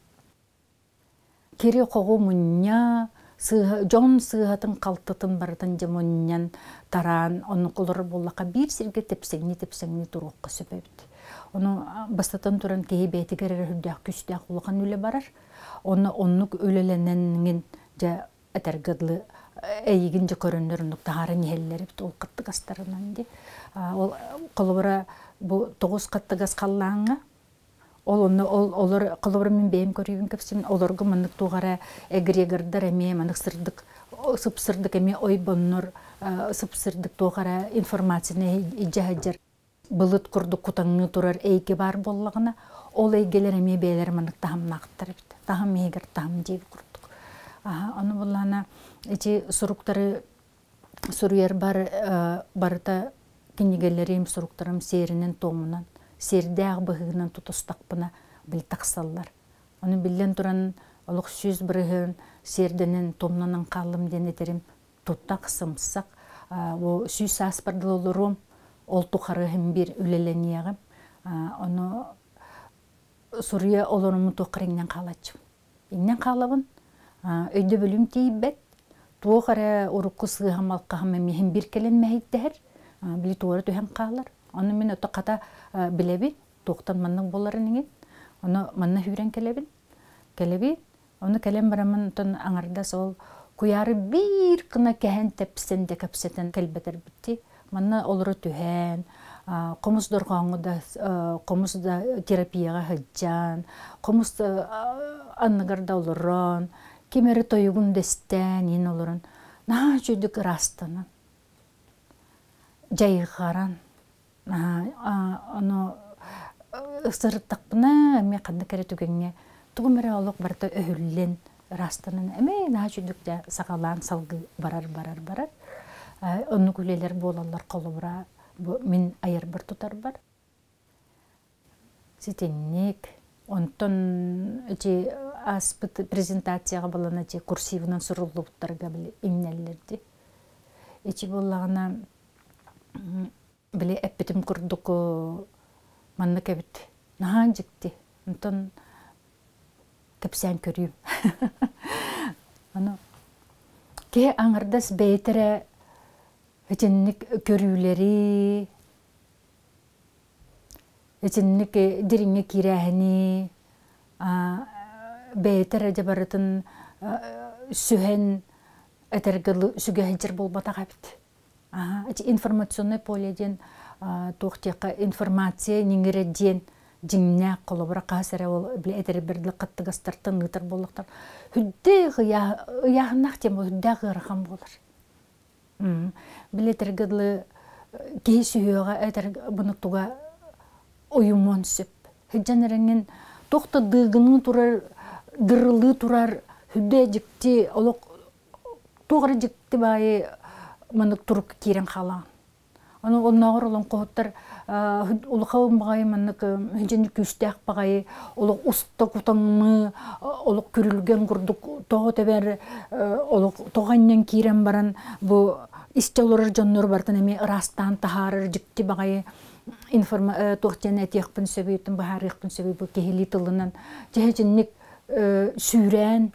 кири кого мунья, жон сыгатын калтытын бартын же муньян таран, оны кулыр боллака бир сирге тепсеңни турукка сөпөбүт. Оны бастатан туран кеи бейтигер хүрдәк күстәк улган үле барар. Оны оннук өлелененген же этергыдлы эйигин же көрөндөр оннук тагарын хеллери бит ол каттыгастарынан ди. Ол колобора бу 9 каттыгас каллаңга олар колобора мен бейим көрүгүн кепсин олорго мындык тугара эгрегордор эме мындык сырдык эме ойбоннор сырдык тугара информацияны ижаһаджар былыт курдук кутаңны турар эйге бар боллагына ол эйгелер эме бейлер мындык тахамнактар бит. Тахам эгер тахам жеп курдук. Аны булана эти суруктары сурьер барта кинигелерим суруктарым серинен томунан сердәг быгынан тутустакпына бил таксаллар. Аны билен туран олук сүз бирген серденен томнанан калым денетерим туттак сымсак о сүз аспардылырым ол тухары hem bir үлелениягым. Аны сурья олорумун токреңнен калачым. Иннен калабын өйдө бөлүм тийбет туохара урукку сыгамалка hem bir келен мехиттер били туора төһөн каалар. Аны мен өтө ката билеби, токтан манның боларын еңет. Аны манна хүрен келеби. Аны келем барамын тон аңарда сол куяры бир кына кәһен тепсен де капсетен келбетер битти. Манна олору төһөн, комус доргоңу да комус да терапияга хыджан, комус анныгар да олорон, кимери тойугун дестен ин олорон. На жүдүк растаны. Жайгаран. Аны ысырыттакпына эме кандай кере түгеңе тугумере олук барта өһүллен растанын эме на жүдүк да сагалаан салгы барар. Онну күлелер болалар колубура мен айыр бір тутар бар. Сетенник онтон эти аспыт презентацияга балана эти курсивынан сурулуптарга биле имнеллерди. Эти боллагана биле эппетим курдук манна кебит. Нахан жикти. Онтон кепсен көрүм. Аны ке аңырдас бейтере Этинник көрүүлери, этинник диринге кирәһини, бейтер жабарытын сүһен этергелы сүгәһҗер булбатага бит. Эти информационный поледен тохтяка информация ниңереден жиңнә колобра касыра ол биле этер бердиле каттыгастартын нытыр боллуктар. Хүдде яһнак тем хүдде гырхам булыр. Билетер гыдлы кейсүйөга этер бунуктуга оюмон сөп. Хыджанеренген тохта дыгыны турар, дырылы турар, хүдде жикти, олок тоғыры жикти бай мынык турук кирен халан. Аны оннағыр олон қоғыттар улықауын бағай мынык хүджені күстәк бағай, олық ұстта кутаңны, олық күрілген күрдік тоғы тәбәр, олық тоғаннен кирен баран, бұ истелорыр жоннор бартын әме растан тахарыр жікті бағай тоқтен әтеқпін сөбейтін, бағарықпын сөбейт бұл кехели тылынан. Жәжіннік сүйрән,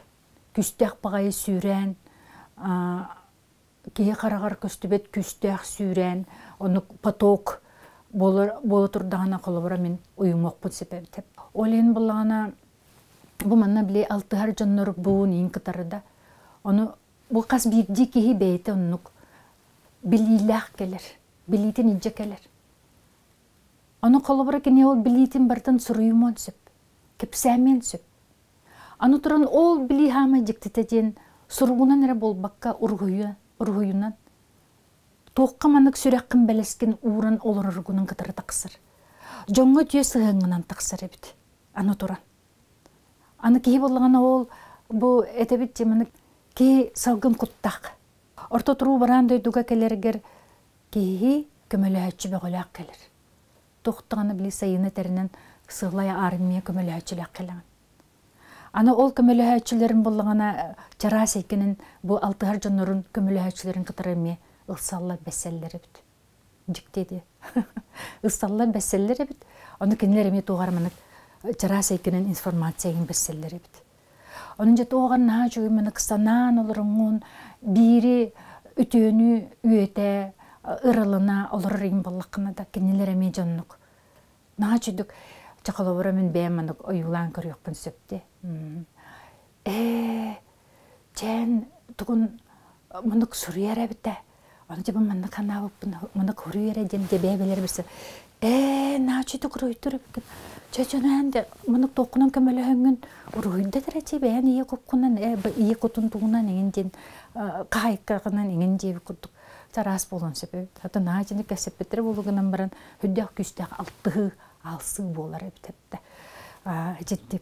күстәк бағай сүйрән, кеге қарағар көстібет күстәк сүйрән, оны поток болы тұрдағына қолыбыра мен ұйымоқпын сөбейтіп. Олен болағына, бұл манна біле алтығар жоннор бұуын ең кытарыда. Оны бұл қас бірді кеге бейті оннық білиләқ келер, білейтін инже келер. Оны қолыбыра кене ол білейтін бартын сұруйымон сөп, кепсәмен сөп. Аны тұрын ол білей хама жіктетеден сұруғынан әрі болбаққа ұрғойынан. Тоққа манық сүрәққын бәлескен уырын олар ұрғының қытыры тақсыр. Жоңға түйе сығыңынан тақсыр әбіт. Аны тұран. Аны кей болғана ол бұл әтәбіт жеміні кей салғын құттақ. Орта тұру баран дөйдуға келергер кейі көмөлі әтші бәғіләқ келер. Тоқтығаны білі сайыны тәрінен сығылай армия көмөлі әтшіләқ келеген. Аны ол көмөлі әтшілерін болғана жара сейкенін бұл алтығар жонырын көмөлі әтшілерін қытыры ме ылсалла бәселлері біт. Жүктеді. Ылсалла бәселлері біт. Оны кенілер еме туғарманық жара сейкенін информацияйын бәселлері біт. Onun jeti oğan naha çoğuymana kısanan olurungun biri ütüğünü üyete ırılına olurayım ballakına da kendileri mecanlık. Naha çoğuduk çakalavura min beğenmadık oyulan kırıyokpun söpti. Jen tuğun mınık suruyere bitti. Onu cebim mınık anavıp mınık huruyere jen bebeler birisi. Naha çoğuduk ruydurup Çöçönen de mınık tokunan kömeli höngün uruyda derece beğen iyi kokunan iyi kotun tuğunan engin kayıkkağınan engin cebi kurduk. Çaras bolun sebebi. Hatta nacini kesepetleri buluğunan baran hüddek küstek altığı alsığı bolar ebitepte. Ciddik.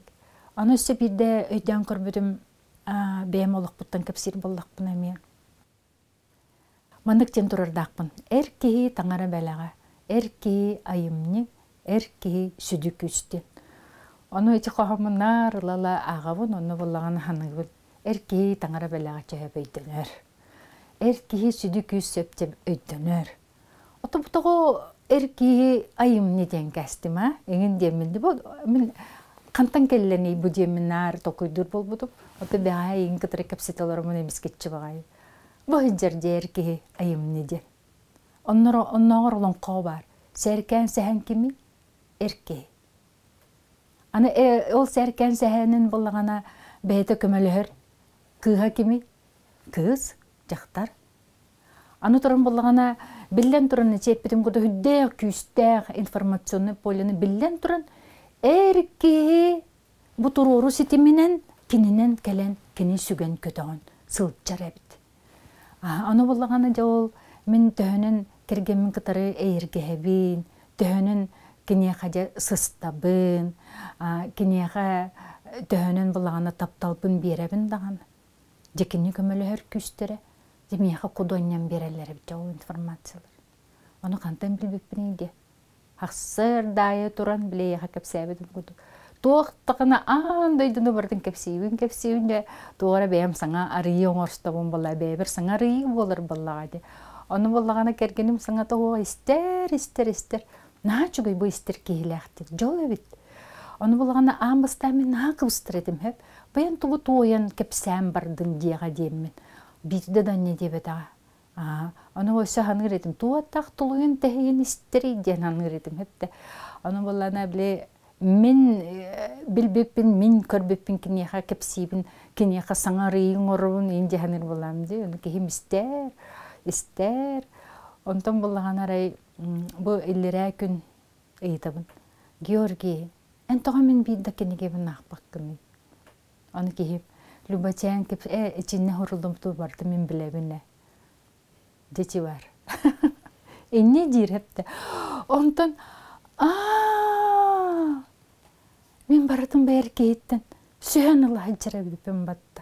Onu üstü bir de öydен körbüdüm beğen oluk buttan kepsir bollak buna emiyen. Mınık jen turardakpın. Erkeği tangara belağa. Erkeği ayımni. Erkeği südük üstten. Onu içi kohamın narılala ağabın, onu bulağın hanıgın. Erkeği tangara belağa çöhep öydönör. Erkeği südük üstsöp öydönör. Oto butoğu erkeği ayım neden kestim ha? Engin demildi bu. Kantan kelleni bu demin nar tokuydur bol budum. Oto beha engin kıtırı kapsitalarımın emisketçi bağayı. Bu hıncarca erkeği ayım neden. Onlar olan kovar. Serken sehen kimi? Erkeği. Ana ol serken sehenin bulağına beyte kömölühür. Kıha kimi? Kız, jaktar. Anu turun bulağına Билен туран чеппитим куда хүддээ күстээ информационный полени билен туран эрки бу туруру ситиминен кининен келен кини сүген көтөгөн сылчар эбит. Аны боллаганы жол мен төнөн кергемин кытары эйргебин, төнөн кине хажа сыстабын, кинега төнөн боллаганы тапталбын беребин даган. Жекини көмөлөр күстере, демияга кудоннан берелер бит жол информациялар. Аны кантан билбеппин инде. Аксыр дайы туран билеяга кепсебедин куду. Тоқтығына андайдыны бардың кепсейін туғара бәйім саңа арыйы оңырстабын болла бәйбір саңа арыйы болыр боллаға. Оны боллағана кергенім саңа тоғыға істер. Наға чүгей бұл істер кейләқтір. Жол әбіт. Оны боллағана амыстамен наға қыбыстыр едім әп. Баян тұғы тоян кепсәм бардың дейға деймін. Бейді да не деп едаға. Оны өсі ханығыр едім. Туғаттақ тұлуын тәйін істер еден ханығыр едім әпті. Оны боллағана біле мен билбеппин, мен көрбеппин кинеха кепсибин, кинеха саңарыйын орубун инде ханыр болам де. Оны кехим истер. Онтон боллаган арай бу иллере күн ыйтабын. Георгий, энтога мен бийда кенегебин акпаккын. Оны кехим Любачан кеп ичинне хорулдум ту барды мен билебине. Дечи бар. Энне дир хепте. Онтон мен баратын бәр кейттен, сүйен Аллахын чарабыппен батта.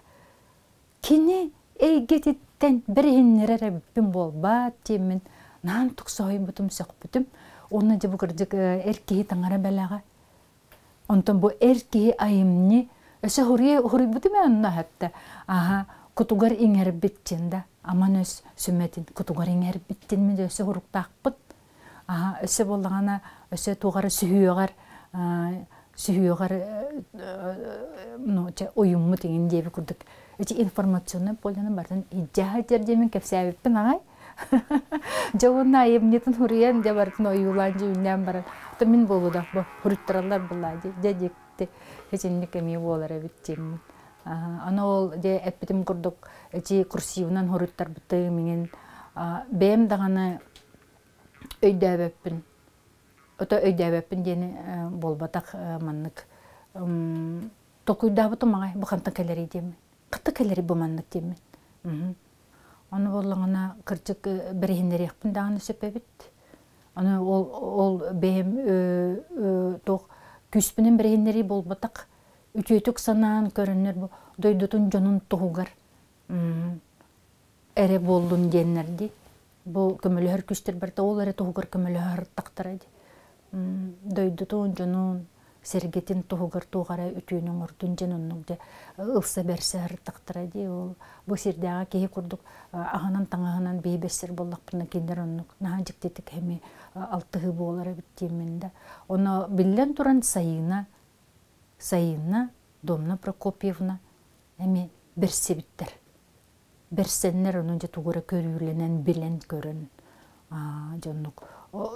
Кені әйгеттен бірігіннер әрәбіппен бол бат деймін, нан тұқсауын бұтым сөк бұтым, оны де бұқырдық әркейі таңара бәліға. Онтан бұл әркейі айымны, өсі хұрый бұтым әнна әтті. Құтуғар еңер біттенді, аман өс сүметін, құтуғар еңер біттен меді өсі хұрықтақ бұт. Өсі болғана, өсі туғары сүйіғар ойымы деген дебі күрдік. Өте информационный поляны бардын иджаға жердемен кәпсәбіппін ағай. Жауына айымнетін хұриян де бардын ойылан жүйінден баран. Мен болудақ бұл хұрыттыралар бұлады. Дедекті хеченлік әме болар әбіттемін. Ана ол де әппетім күрдік. Өте курсивынан хұрыттар бұты менен. Бәйім дағаны өйдәбәппін. Ота өйдәбәппін дені болбатақ маннық. Токуйда бұты мағай бұқанты кәлері деймін. Қытты кәлері бұманнық деймін. Оны болғана кірчік бірігіндер еқпін дағаны сөпәбіт. Оны ол бәйім тоқ күспінен бірігіндері болбатақ. Үтетік санан көрінер бұл. Дойдутын жонын тұғығар. Әрі болдың денлерді. Бұл көмілі әр күстер барда ол әрі тұғығар көмілі әр тақтарады. Дойдутун жонун сергетин тугар тугара үтүүнүн ордун женоннугде ылса берсе артактырады ол бу сирдага кеги курдук аганан таңаганан бейбессер боллакпына кендер оннук наханжиктетик хеми алтыгы болар биттиминде оны билен туран сайына Домна Прокопьевна эми берсебиттер берсеннер онун же тугара көрүүленен билен көрөн жоннук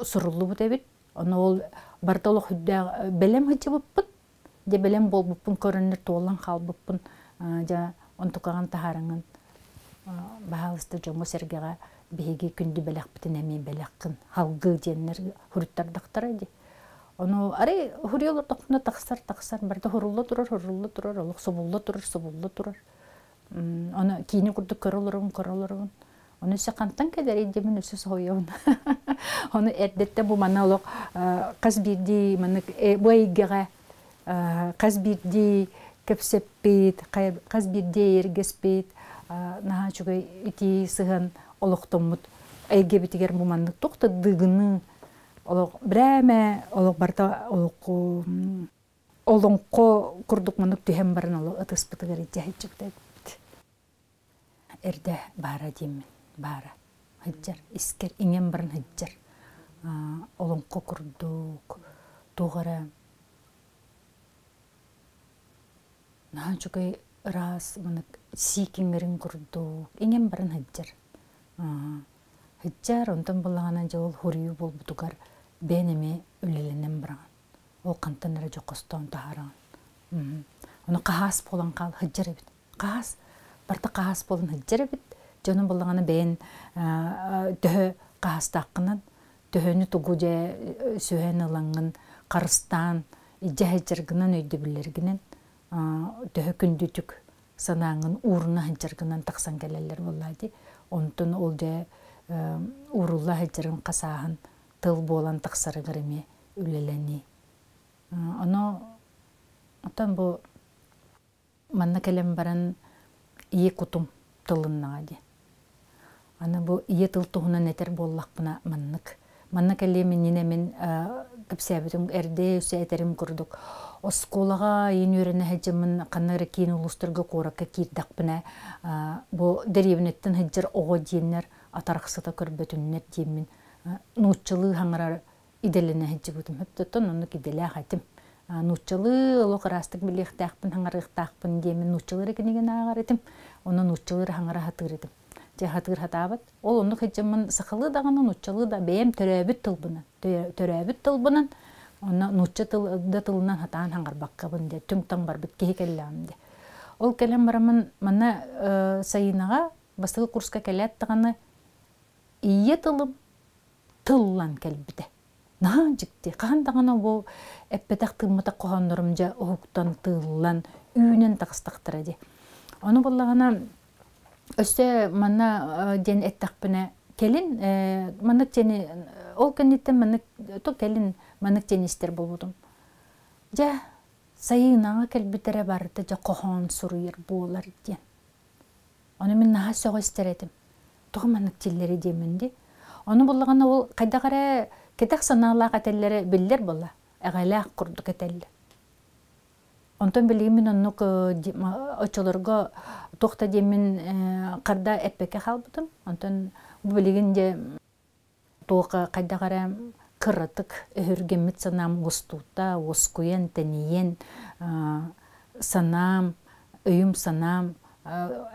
сурулуу бут эбит. Оны ол бартолық хүдді бәлем хүдді бұппын, де бәлем бол бұппын көрінер туолан қал бұппын, он тұқаған тахарыңын бағалысты жоңы сәргеға бейге күнді бәләқ бітін әмен бәләққын, халғы денлер хүріттардақтар әді. Оны арай хүрелі тоқына тақсар, барды хүрулы тұрар, олық собулы тұрар. Оны кейіні күрді көрілірін. Оны өсі қантан кәдер едемін өсі соғыуын. Оны әрдетті бұл мана олық қаз бірді, бұл әйгеға қаз бірді көпсеппейд, қаз бірді ергеспейд, наға чүгі үті сығын олықтымыд. Әйге бітігер бұл манық тоқты дығыны, олық бірәмә, олық барда олыңқо күрдік манық түйен барын олық ұтыс бұтығыр ете жүктәді. Әрді бара деймін. Бара, хыджар, искер, инген барын хыджар. Олыңқо күрдік, туғара. Нахан чүгай раз, сикингерін күрдік, инген барын хыджар. Хыджар, онтан болағана жауыл хұрию бол бұтығар бәнеме үлеленен біраған. Ол қантанары жоқыстауын тағараған. Оны қағас болан қал хыджар әбіт. Қағас, барта қағас болан хыджар әбіт. Жонun bulağını ben қағыстаққынан төхөні тугу же сөйен ылаңын қарыстан жахыжыргынан өйді білергінен төхө күндүтүк санаңын уурuna хыжыргынан тақсан келелер боллайды. Онтун ол же уурулла хыжырын қасағын тыл болан тақсарыгыр эме үлелени. Оно отан бу манна келем баран ие кутум тылыннаға. Аны бу ие тыл туһунан этер боллақпына маннык. Манна келемен нене мен кепсәбитим эрде үсә этерим курдук. Осколага ен үрәне хәҗимин каннары кин улустырга коракка кирдакпына. Бу деревнеттен хәҗир ого диеннәр атарыксыта көрбөтүннәр диемин. Нуччылы хаңарар иделене хәҗибутым. Хәттән аны киделә хәтим. Нуччылы лоқарастык билехтәкпин хаңарыктакпын диемин. Нуччылы кенеген агарытым. Оны нуччылы хаңара хатырытым. Хатыр хатабыт. Ол онны хәҗимин сахылы даганы нуччылы да бәем төрәбит тылбынан. Төрәбит тылбынан. Оны нуччы тылынан хатан хаңарбаккабын де. Түңтаң бар бит кехекелләм де. Ол келем барамын мана сайынага бастыгы курска келәт таганы ие тылым тыллан келбите. Наһа жикти. Кахан даганы бу эппетак тыммата кохоннорумжа оһуктан тыллан үйнен тагыстактыра де. Оны боллагана өсте мана ден эттакпына келин манык жени ол кенеттен манык то келин манык женистер болбудум. Жа сайынага келбитере барды жа кохон суруйер болар ден. Оны мен наха сого истеретим. Тоо манык жиллери деменди. Оны боллагана ол кайда кара кетек санаалаак ателлери биллер болла. Эгалаак курдук этелли. Онтон билимин оннук очолорго тохта демин карда эппеке халбытым. Онтон бу билигин же тока кайда кара кырытык өргемит санам устута, оскуен, тениен, санам, өйүм санам,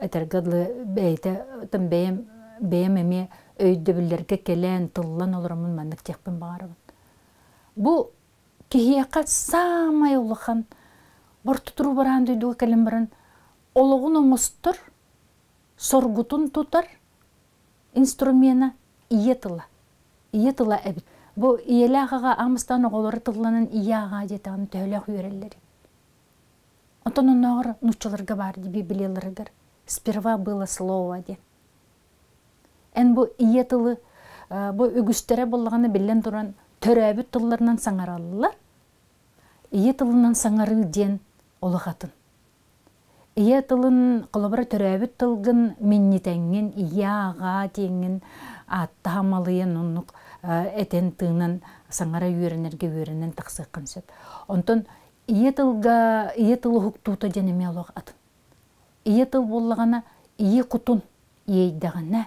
этергадлы бейте тым бейем эме өйдө билерге келен тыллан олоромун мандык текпин багарабын. Бу кихияка самай улахан бортутуру баран дүйдүгө келем баран ологун оңостор соргутун тутар инструмена иетыла эбит. Бу иелағаға амыстан оғылары тылланын ияға жетағын төйләқ үйерелері. Онтан онағыр нучыларға барды библияларығыр. Сперва было слово де. Ән бу иетылы, бу үгістері болғаны білен тұран төрәбіт тылларынан саңаралылар. Иетылынан саңары ден олығатын. Иетылын қолабара төрәбіт тылғын миннетәңген, ияға теңген, аттамалыйын онық этен тыынан саңара үйеренерге үйеренен тақсыққан сөп. Онтон иетылы хуктута женеме олық атын. Иетыл болығана ие құтын ейдағана.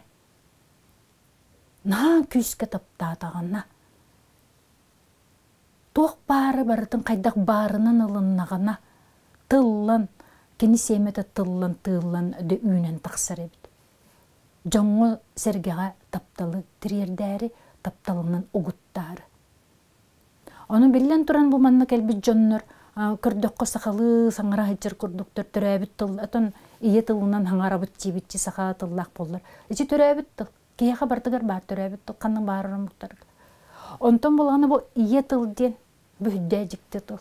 На күйске таптатағана. Тоқ бары барытын қайдақ барынан ылыннағана. Тыллан, кені семеті тыллан өді үйнен тақсар ебіт. Жоңғы сергеға тапталы тірердәрі тапталынан угуттары. Оны билен туран бу манна келбит жоннор көрдөккө сахалы саңара хыжыр курдуктар төрөбүт тыл атон ие тылынан хаңарабыт жибитчи саха тыллак боллар. Ичи төрөбүт тыл кияга бардыгар бар төрөбүт тыл канның баарымыктар. Онтон болганы бу ие тыл ден бүддө жикти тыл.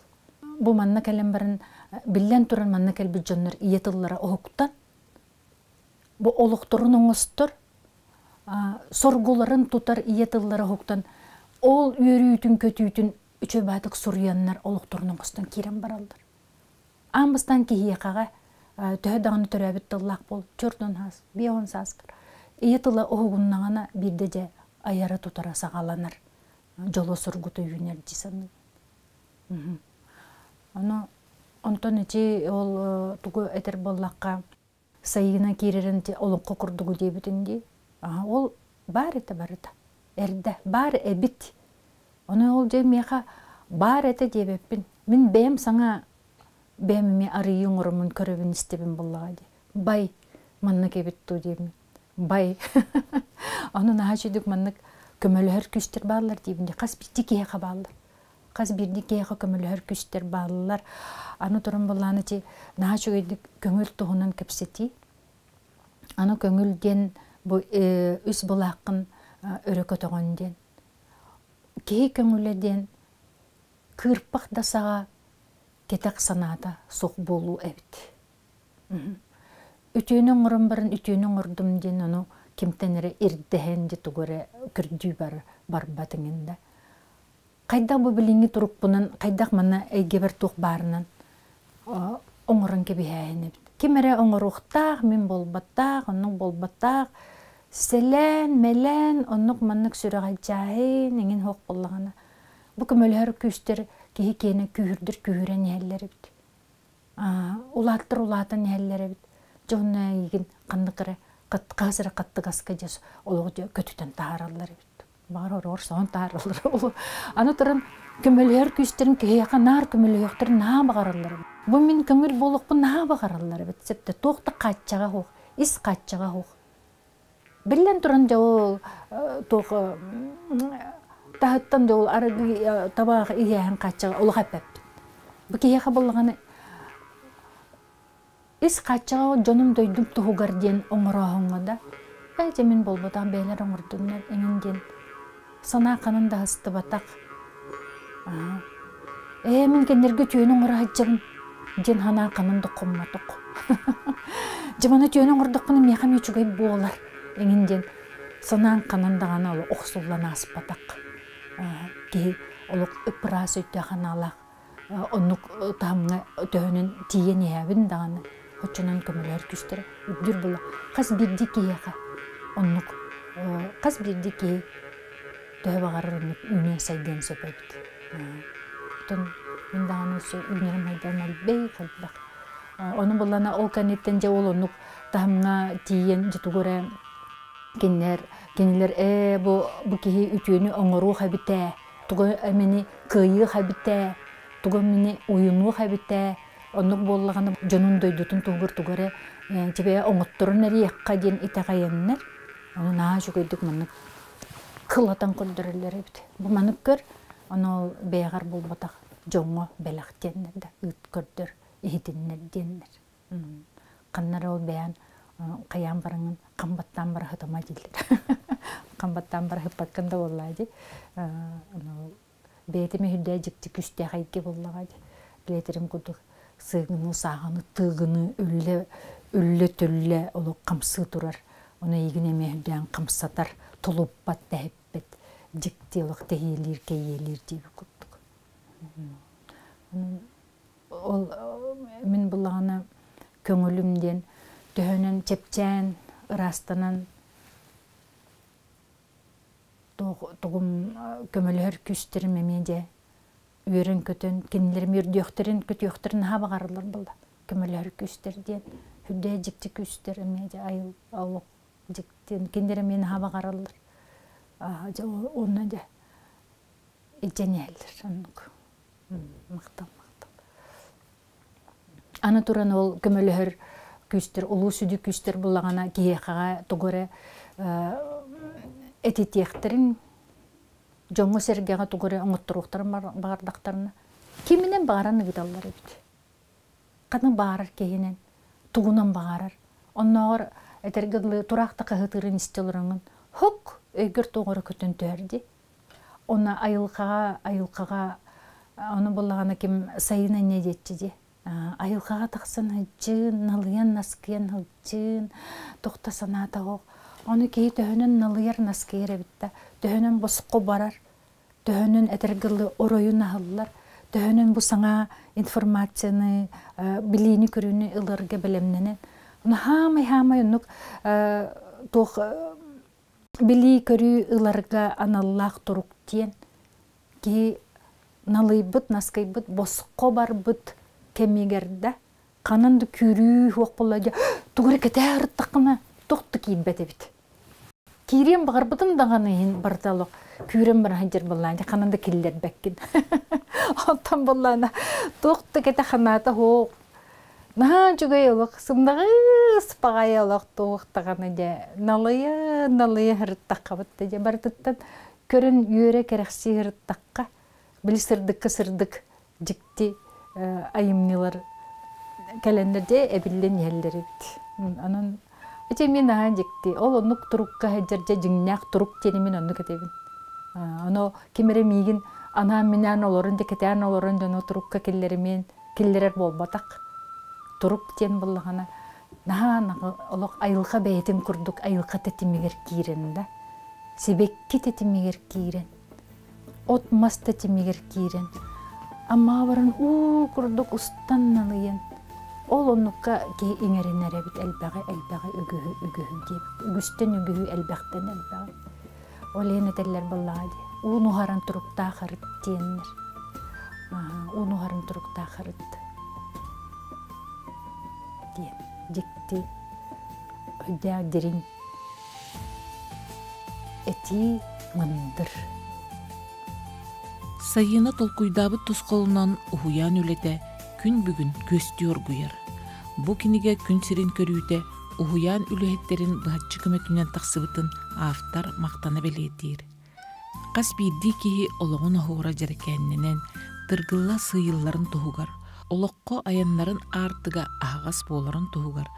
Бу манна келем барын билен туран манна келбит жоннор ие тыллара окуттан. Бу олуктурун оңостор соргуларын тутар ие тыллары хоктан ол үйрүйтүн көтүйтүн үчө бадык сурыяннар олуктурунун костон кирен баралдар. Амбыстан кихиякага төхө даганы төрөбүт тыллак бол чордон хас, бион саскар. Ие тылы огуннагана бирде же аяры тутара сагаланар. Жоло сургуту үйнер жисаны. Онтон ичи ол тугу этер боллакка сайына киререн олуққа курдугу дебитинди. Ол бар ете барыта. Эрде бар эбит. Оны ол же меха бар ете дебеппин. Мен бэм саңа бэмме арыйын орумун көрөбүн истебин боллага де. Бай маннык эбитту дебин. Бай. Оны нахачыдык маннык көмөлөр күстер баалар дебин. Кас бирди кеха баалар. Кас бирди кеха көмөлөр күстер баалар. Аны турун болланы че нахачыдык көңүл туһунан кепсети. Аны көңүлден бу үс булакын өрөкөтөгөн ден. Кей көңүледен кырпак дасаға кетек санаата соқ болу эбит. Үтүүнүн орун барын үтүүнүн ордум ден ону кимтенере ирдехен де тугоре күрдүү бар батыңында. Кайда бу билинги туруп бунан кайдак мана эйгебер тук барынан оңорун кебиһәйне. Кимере оңоруктак мен болбаттак, онун болбаттак селен мелен оннук маннык сүрәгәҗәһи неген хок буллагана. Бу көмөлөр күстер кеһи кене күрдүр күрен яллары бит. Улаттыр улатын яллары бит. Жонна иген кандыкыры катказыр каттыгаска жас олоғы көтүтен таараллар бит. Бар орор сон таараллар. Аны туран көмөлөр күстерин кеһи нар көмөлөктөр на багараллар. Бу мен көңүл болук бу на багараллар бит. Септе токты каччага хок, ис каччага хок. Билен туран да ол ток тахаттан да ол арыгы табак ийен каччага ол хаппап. Бу кеһи болганы ис каччага жонум дойдум тугар ден оңорохонга да. Бәҗе мен болбодан бәйләр оңордуннар эңенден. Сана канында хысты батак. Мен кендерге түйөнүң оңорajjым ден хана канында комматык. Жыманы түйөнүң ордукны мехам үчүгөй болар. Эңенден санаан канында гана ол оксуллана аспатак. Ки олук ыпырас өттө ханалак. Онук тамга төнүн тиен ябын даганы. Хочунан көмөлөр күстөр үдүр була. Каз бирдики яка. Онук каз бирдики төбөгөр үне сайден сөпөт. Тон мындаганы сө үнерим майдан албей калбак. Оны булана ол канеттен же ол онук тамга тиен житугоре кенелер бу кихи үтүүнү оңоруу хабите, тугу эмени кыйы хабите, тугу мени уюнуу хабите, онук боллаганы жонун дойдутун тугуре тебе оңотторун эри якка ден итагайыннар. Оны наа жүгөйдүк маны кылатан көрдөрөлөр бит. Бу манып көр, аны бейгар болбатак жоңго белактеннер да ыт көрдөр, ихитиннер деннер. Каннар ол бейан каян барыңын камбаттан бара хытама дилер. Камбаттан бара хыппакканда боллады. Бетиме хүддэ жикти күстэ хайки боллагады. Билетерим кудук сыгыны сагыны тыгыны үлле төлле олу камсы турар. Оны игинеме хүддэн камсатар тулуппат дэхиппет. Жикти олук тэхилир кейелир дейбі кудук. Ол мен буллагана көңүлүмден төһөнөн чепчен ырастанан тугум көмөлөр күстер мемеде үйрен көтөн кинилерим үрдүөхтерин көтүөхтерин хабагарылар булда көмөлөр күстерден хүдэ жикти күстер мемеде айыл алык жиктен кинилерим мени хабагарылар онна да иженелер анук мактал аны туран ол көмөлөр күстер, улуу сүдү күстер буллагана киехага тугуре этитиехтерин жоңго сергега тугуре оңоттуруктарын бардактарына киминен баараны гыдаллар эбит. Каны баарар кейинен тугунан баарар. Онногор этергыдлы туракта кыгытырын истелөрүңүн хок эгер тугура көтөн төрди. Оны айылкага оны буллагана ким сайына не жетчи. Айылкага таксан хыджын, налыян наскыян хыджын, токта саната хок. Оны кей төһөнөн налыяр наскыяр эбитта, төһөнөн босукко барар, төһөнөн этергылы ороюн ахыллар, төһөнөн бу саңа информацияны, билини көрүүнү ылырга белемненен. Оны хамай онук тох били көрүү ыларга аналлах турук тиен. Ки налыйбыт, наскайбыт, босукко барбыт, кемигерде кананды күрүү хок боллады тугуре кетер такына токты кийбете бит. Кирем багарбытын даганы барталык күрем бар ханжер болланды кананды киллер беккин. Оттан боллана токты кете ханата хок. На жүгөйөлөк сымдагы спагаялык токтаганы де налыя хырттакка де бартыттан көрүн үйрө керекси хырттакка билсирдик жикти айымнылар кәлендерде эбиллен елдері бит. Анын Эче мен аан жекти. Ол оннук турукка хаджаржа жиңнак турук тени мен оннук этебин. Оно кимере мигин ана менен олорун декетен олорун жана турукка келлеримен келлерер болбатак. Турук тен буллагана наан олок айылга бейтин курдук айылга тетимигер кирен да. Себекки тетимигер кирен. От маста тетимигер кирен. Amma varın kurduk ustanналыйын. Ол оннукка ки иңеринере бит элбәгы үгүһү дип. Үгүстен үгүһү элбәктен элбәгы. Ол энетеллер буллады. Унухарын турукта харыт тиеннер. Унухарын турукта харыт. Дien. Дикти. Өдә дирин. Эти мындыр. Сайына толкуйдабы тусқолунан ухуян үлете күн бүгін көстүөр гуяр. Бу киниге күн сирин көрүүтэ ухуян үлэхеттерин быхатчы көмөтүнен тахсыбытын автар мактана белетир. Кас бирди киһи ологон ахура жарекенненен тыргылла сыйылларын туһугар, олокко аяннарын артыга ахагас боларын туһугар.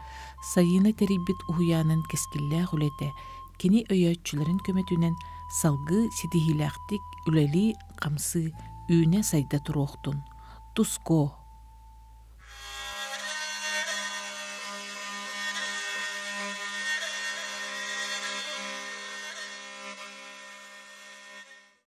Сайына терибит ухуянын кескиллээх үлете кини өйөтчүлөрүн көмөтүнен салгы сидихилэхтик үлели камсы үүне сайда туруохтун. Туско